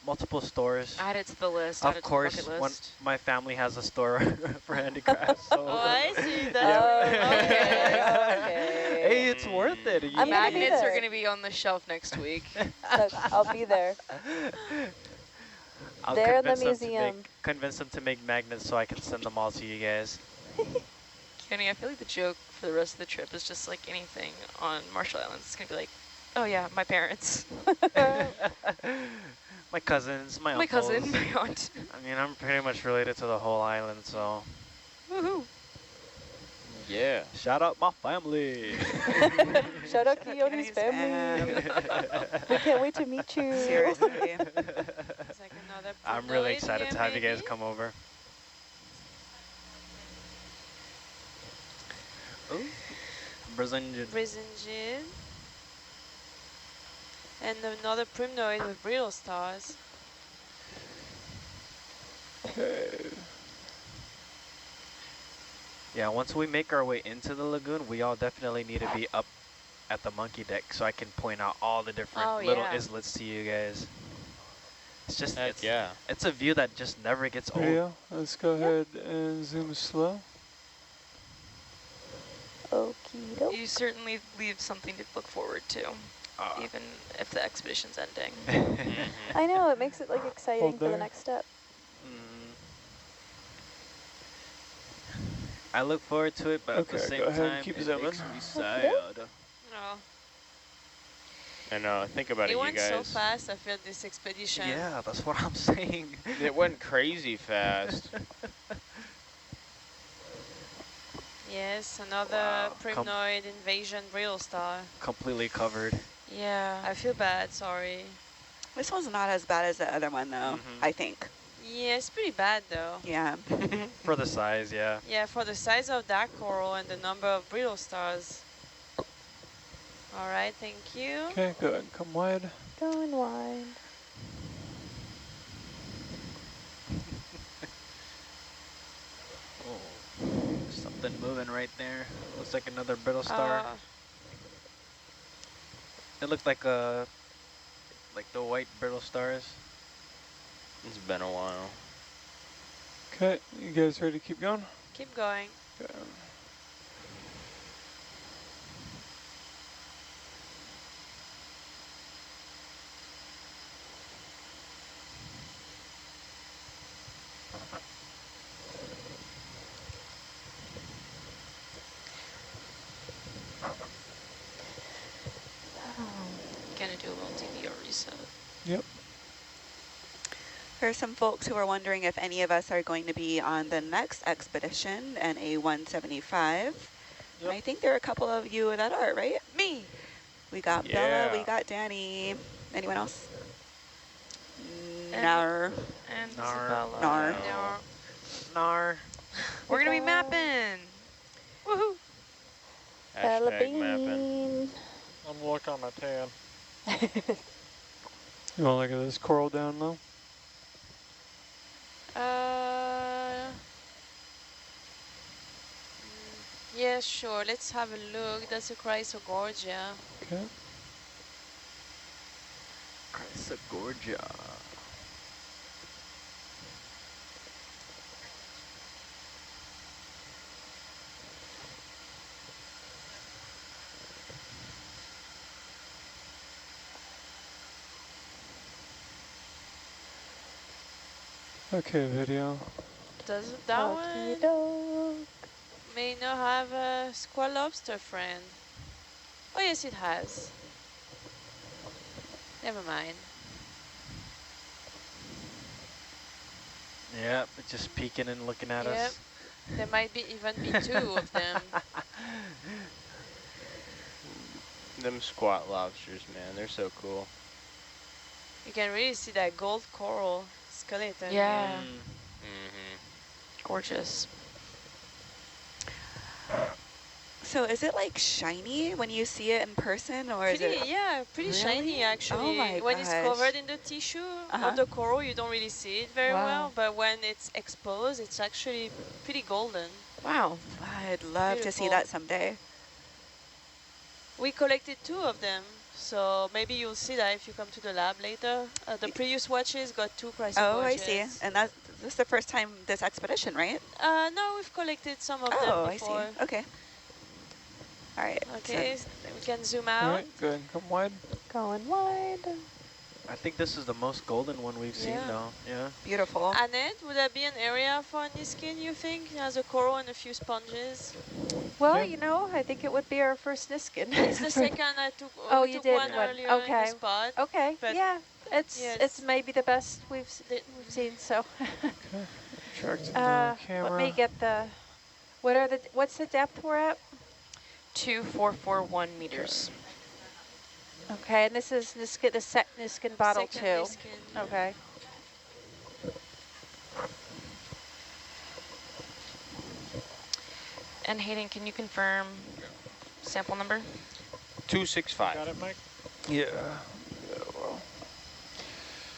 multiple stores. Add it to the list. add Of it to the course, bucket one, list. my family has a store for handicrafts. So. Oh, I see that. Oh, Okay. okay. Hey, it's worth it. I'm gonna be Magnets are there. going to be on the shelf next week. Look, I'll be there. I'll There in the convince them to museum. convince them to make magnets so I can send them all to you guys. Kenny, I feel like the joke for the rest of the trip is just like anything on Marshall Islands. It's going to be like, oh yeah, my parents, My cousins, my my uncles. cousin, my aunt. I mean, I'm pretty much related to the whole island, so Woohoo. Yeah. shout out my family. Shout out Kenny's Keone's family. fam. We can't wait to meet you. Seriously. It's like another I'm really Primnoid excited here, to have you guys maybe? come over. Ooh, Brazilian. Brisingid. And another Primnoid with brittle stars. Okay. Yeah, once we make our way into the lagoon, we all definitely need to be up at the monkey deck so I can point out all the different Oh, little yeah. islets to you guys. It's just, Heck yeah. it's a view that just never gets old. Video, let's go ahead and zoom slow. Okie doke. You certainly leave something to look forward to. even if the expedition's ending. I know, it makes it like exciting Hold for the there. next step. I look forward to it, but at the Okay, same go ahead and time, keep it zooming. makes me sad. Oh, I know. Think about it it, you went so guys. fast, I feel, this expedition. Yeah, that's what I'm saying. It went crazy fast. Yes, another Wow. Primnoid invasion brittle star. Completely covered. Yeah. I feel bad, sorry. This one's not as bad as the other one, though, I think. Yeah, it's pretty bad though. Yeah. For the size, yeah. Yeah, for the size of that coral and the number of brittle stars. All right, thank you. Okay, go ahead and come wide. Going wide. Oh, something moving right there. Looks like another brittle star. It looked like the white brittle stars. It's been a while. Okay, you guys ready to keep going? Keep going. Okay. Gonna do a little DVR reset. Yep. There are some folks who are wondering if any of us are going to be on the next expedition, NA175. And I think there are a couple of you that are, right? Me! We got Yeah. Bella, we got Danny. Anyone else? And- Nar. And Nar. Isabella. Nar. Nar. Nar. We're gonna be mapping! Woohoo! Bella Hashtag mapping. Bean. I'm looking on my tan. You want to look at this coral down low? Yeah, sure. Let's have a look. That's a crysogorgia. Okay. Crysogorgia. Okay, video. Does that Okie one doke. may not have a square lobster friend? Oh yes, it has. Never mind. Yep, it's just peeking and looking at Yep. us. There might be even be two of them. Them squat lobsters, man, they're so cool. You can really see that gold coral skeleton. Yeah. Mm-hmm. Gorgeous. So is it like shiny when you see it in person, or is Pretty, it? yeah, pretty shiny Really? actually. Oh my when it's gosh. covered in the tissue of the coral, you don't really see it very Wow. well, but when it's exposed, it's actually pretty golden. Wow. I'd love to see Beautiful. that someday. We collected two of them, so maybe you'll see that if you come to the lab later. The previous watches got two crysogorgias. Oh, I see. And this is the first time this expedition, right? No, we've collected some of Oh, them I see. before. Okay. All right. Okay, so we can zoom All out. right, go ahead and come wide. Going wide. I think this is the most golden one we've seen, Yeah. though. Yeah. Beautiful. Annette, would that be an area for Niskin, you think? It has a coral and a few sponges. Well, Yeah. you know, I think it would be our first Niskin. It's the second I took. Oh, we you took did one one. earlier in Okay. the spot. Okay, But yeah, it's yeah, it's maybe the best we've seen. So, Attracting the let camera. me get the. What's the depth we're at? 2441 meters. Okay, and this is Niskin, the Niskin bottle Second two. Niskin. Okay. And Hayden, can you confirm sample number? 265. Got it, Mike? Yeah. Yeah, well.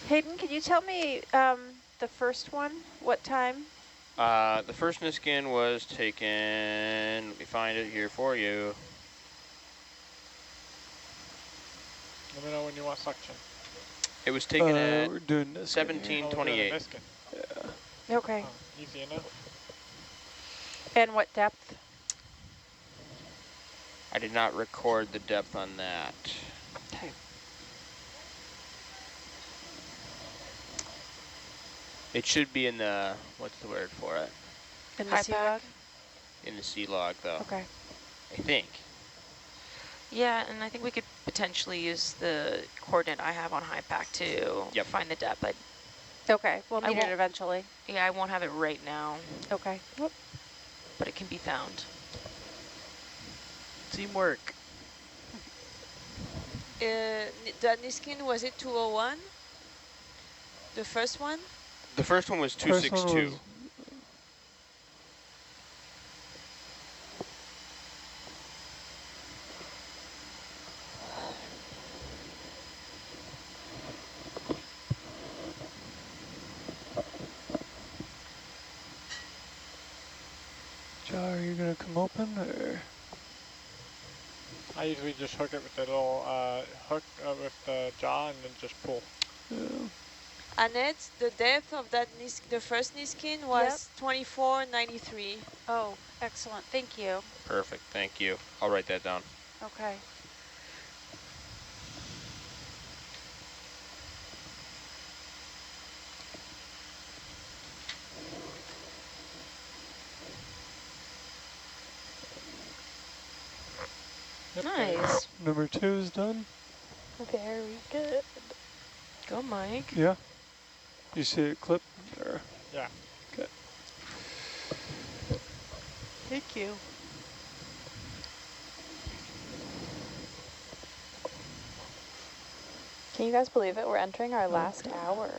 Hayden, can you tell me the first one? What time? The first Niskin was taken, let me find it here for you. Let me know when you want suction. It was taken at We're doing this. 1728. Niskin. Yeah. Okay. Oh, easy enough. And what depth? I did not record the depth on that. Okay. It should be in the, what's the word for it? In the High sea log? In the C log, though. Okay. I think. Yeah, and I think we could potentially use the coordinate I have on HiPAC to Yep. find the depth. But Okay, we'll I need it won't- eventually. yeah, I won't have it right now, Okay. Whoop. but it can be found. Teamwork. The Niskin, was it 201? The first one? The first one was First one 262. was- Ja, are you gonna come open or? I usually just hook it with the little hook with the jaw and then just pull. Yeah. Annette, the depth of that the first Niskin was 2493. Oh, excellent. Thank you. Perfect, thank you. I'll write that down. Okay. Yep, Nice. Number 2 is done. Very good. Go, Mike. Yeah. You see it clip? Or? Yeah. Okay. Thank you. Can you guys believe it? We're entering our last hour.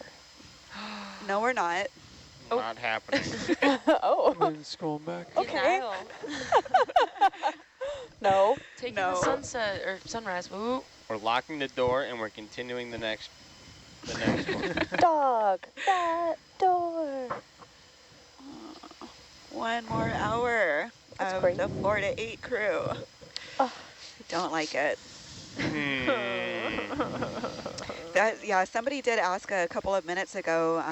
No, we're not. Oh. Not happening. Oh. And scroll back. Okay. Denial. No. Taking No. the sunset or sunrise. Ooh. We're locking the door and we're continuing the next one. Dog. That door. One more hour That's of great. the 4 to 8 crew. Oh. Don't like it. Hmm. Yeah, somebody did ask a couple of minutes ago,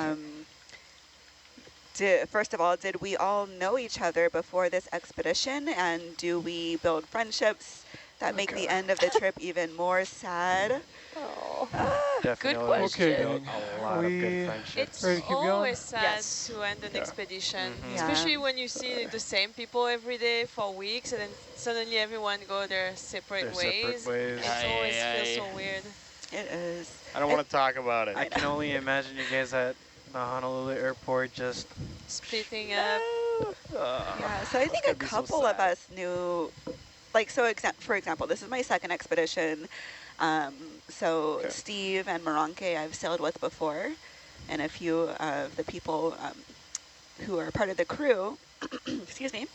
first of all, did we all know each other before this expedition? And do we build friendships that make the end of the trip even more sad? Oh. Definitely question. built a lot of We- good friendships. It's Ready to keep going? always sad Yes. to end an Yeah. expedition, Mhm. Yeah. especially when you see the same people every day for weeks and then suddenly everyone go their separate Their ways. separate ways. It always feels Aye, so aye. weird. It is. I don't want to talk about it. I can only imagine you guys at the Honolulu airport just... Splitting up. Yeah, so I think a gonna be so couple of sad. us knew, like, so for example, this is my second expedition. So Okay. Steve and Moronke I've sailed with before, and a few of the people who are part of the crew, excuse me.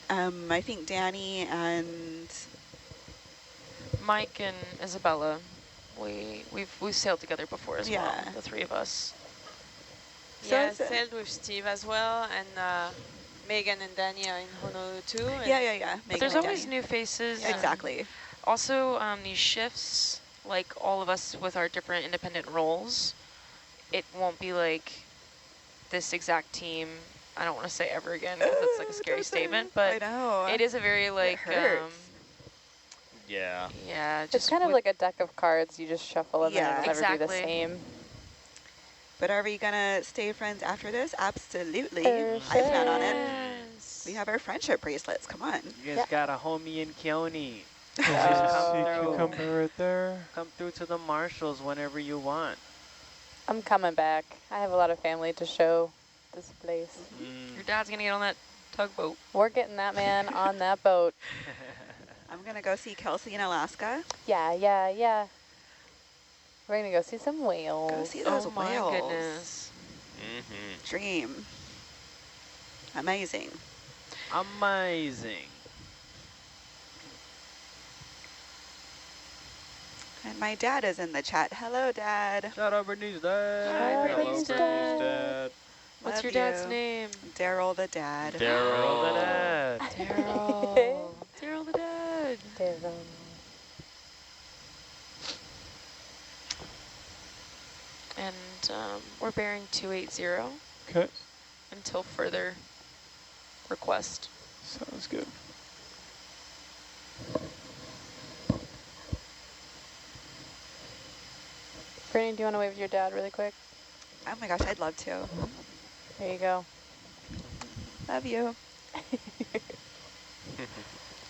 I think Danny and Mike and Isabella. We've sailed together before as Yeah. well. The three of us. So Yeah, I it's a- sailed with Steve as well, and Megan and Danny are in Honolulu too. And yeah. But Megan there's and always Danny. new faces. Yeah. and Exactly. Also, these shifts, like all of us with our different independent roles, it won't be like this exact team. I don't want to say ever again because it's like a scary statement, I but know. it is a very like, hurts. Yeah. yeah, just It's kind of with- like a deck of cards. You just shuffle them Yeah. and it'll never be the Exactly. same. But are we gonna stay friends after this? Absolutely. For I plan on it. Yes. We have our friendship bracelets. Come on. You guys Yeah. got a homie in Keone. There's Uh, a sea through. cucumber right there. Come through to the Marshalls whenever you want. I'm coming back. I have a lot of family to show this place. Your dad's gonna get on that tugboat. We're getting that man on that boat. I'm gonna go see Kelsey in Alaska. Yeah. We're gonna go see some whales. Go see those Oh my whales. goodness. Mm-hmm. Dream. Amazing. Amazing. And my dad is in the chat. Hello, Dad. Shout out Bernice Dad. Hi, Hello, Bernice Bernice Dad. Dad. What's Love your dad's you. name? Daryl the dad. Daryl the Dad. Daryl. Daryl the dad. Daryl. And we're bearing 280 Okay. until further request. Sounds good. Brittany, do you want to wave to your dad really quick? Oh my gosh, I'd love to. There you go. Love you.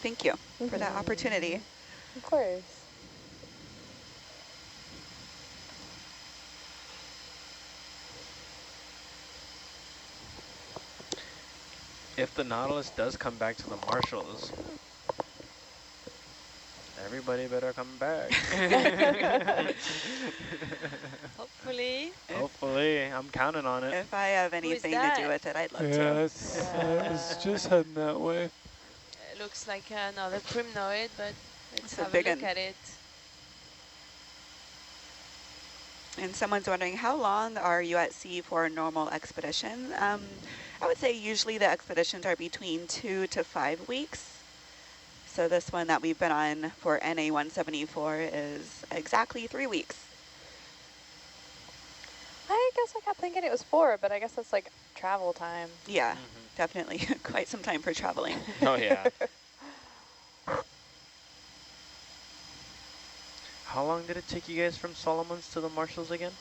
Thank you for that opportunity. Of course. If the Nautilus does come back to the Marshalls, everybody better come back. Hopefully. Hopefully, I'm counting on it. If I have Who is anything to do that? with it, I'd love Yeah, to. I was just heading that way. It looks like another Primnoid, but let's It's a have a big look one. at it. And someone's wondering, how long are you at sea for a normal expedition? I would say usually the expeditions are between 2 to 5 weeks. So this one that we've been on for NA174 is exactly 3 weeks. I guess I kept thinking it was 4, but I guess that's like travel time. Yeah, definitely quite some time for traveling. Oh, yeah. How long did it take you guys from Solomon's to the Marshalls again?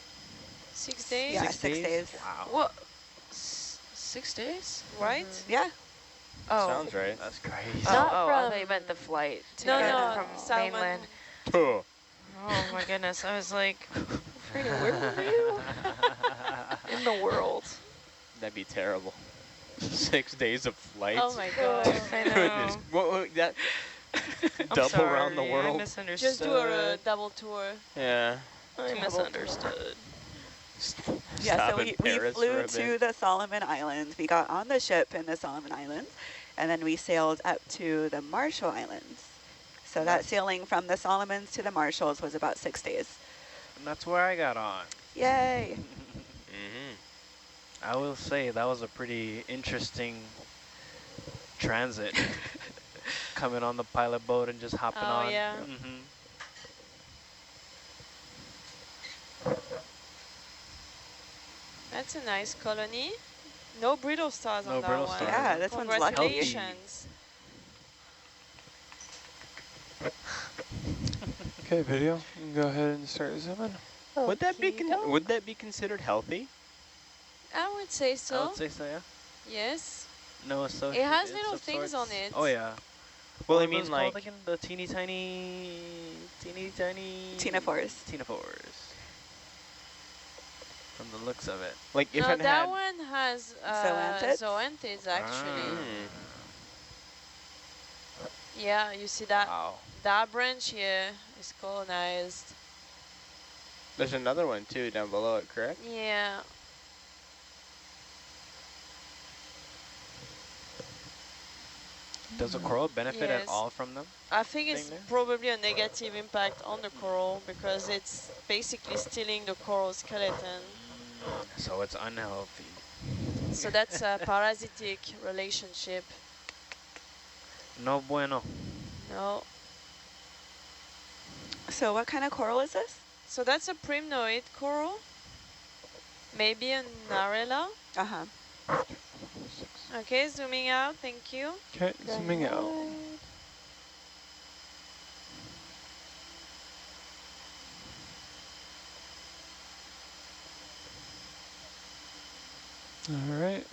6 days, Yeah, 6 days. Wow. What? 6 days? right? Yeah. Oh. Sounds right. That's crazy. Oh, Not I from- thought you meant the flight to No, get no, from Salmon. mainland. Oh. Oh my goodness, I was like, Frida, where were you? in the world. That'd be terrible. 6 days of flights. Oh my god. I Goodness. know. What, that I'm double around the sorry, I world? misunderstood. Just do a double tour. Yeah. I misunderstood. Yeah, Stop so in we Paris for flew a to bit. the Solomon Islands. We got on the ship in the Solomon Islands, and then we sailed up to the Marshall Islands. So that sailing from the Solomons to the Marshalls was about 6 days. And that's where I got on. Yay! I will say that was a pretty interesting transit. Coming on the pilot boat and just hopping Oh, on. yeah. That's a nice colony. No brittle stars No on that brittle one. stars. Yeah, this one's lucky. Congratulations. Okay, video. You can go ahead and start zooming. Would that be Okey-doke. would that be considered healthy? I would say I so. would say so, yeah. Yes. No associate. It has little things on it. Oh, yeah. Well, What I are mean, those called like, again? The teeny tiny Ctenophores. Ctenophores. From the looks of it. like if No, it that had. one has Zoanthids? zoanthids actually. Hmm. Yeah, you see that Wow. that branch here is colonized. There's another one too down below it, correct? Yeah. Does the coral benefit at Yes. all from them? I think it's Thing there? probably a negative impact on the coral because it's basically stealing the coral skeleton. So it's unhealthy. So that's a parasitic relationship. No bueno. No. So what kind of coral is this? So that's a primnoid coral. Maybe a narella. Uh-huh. Okay, zooming out, thank you. Okay, zooming out. All right.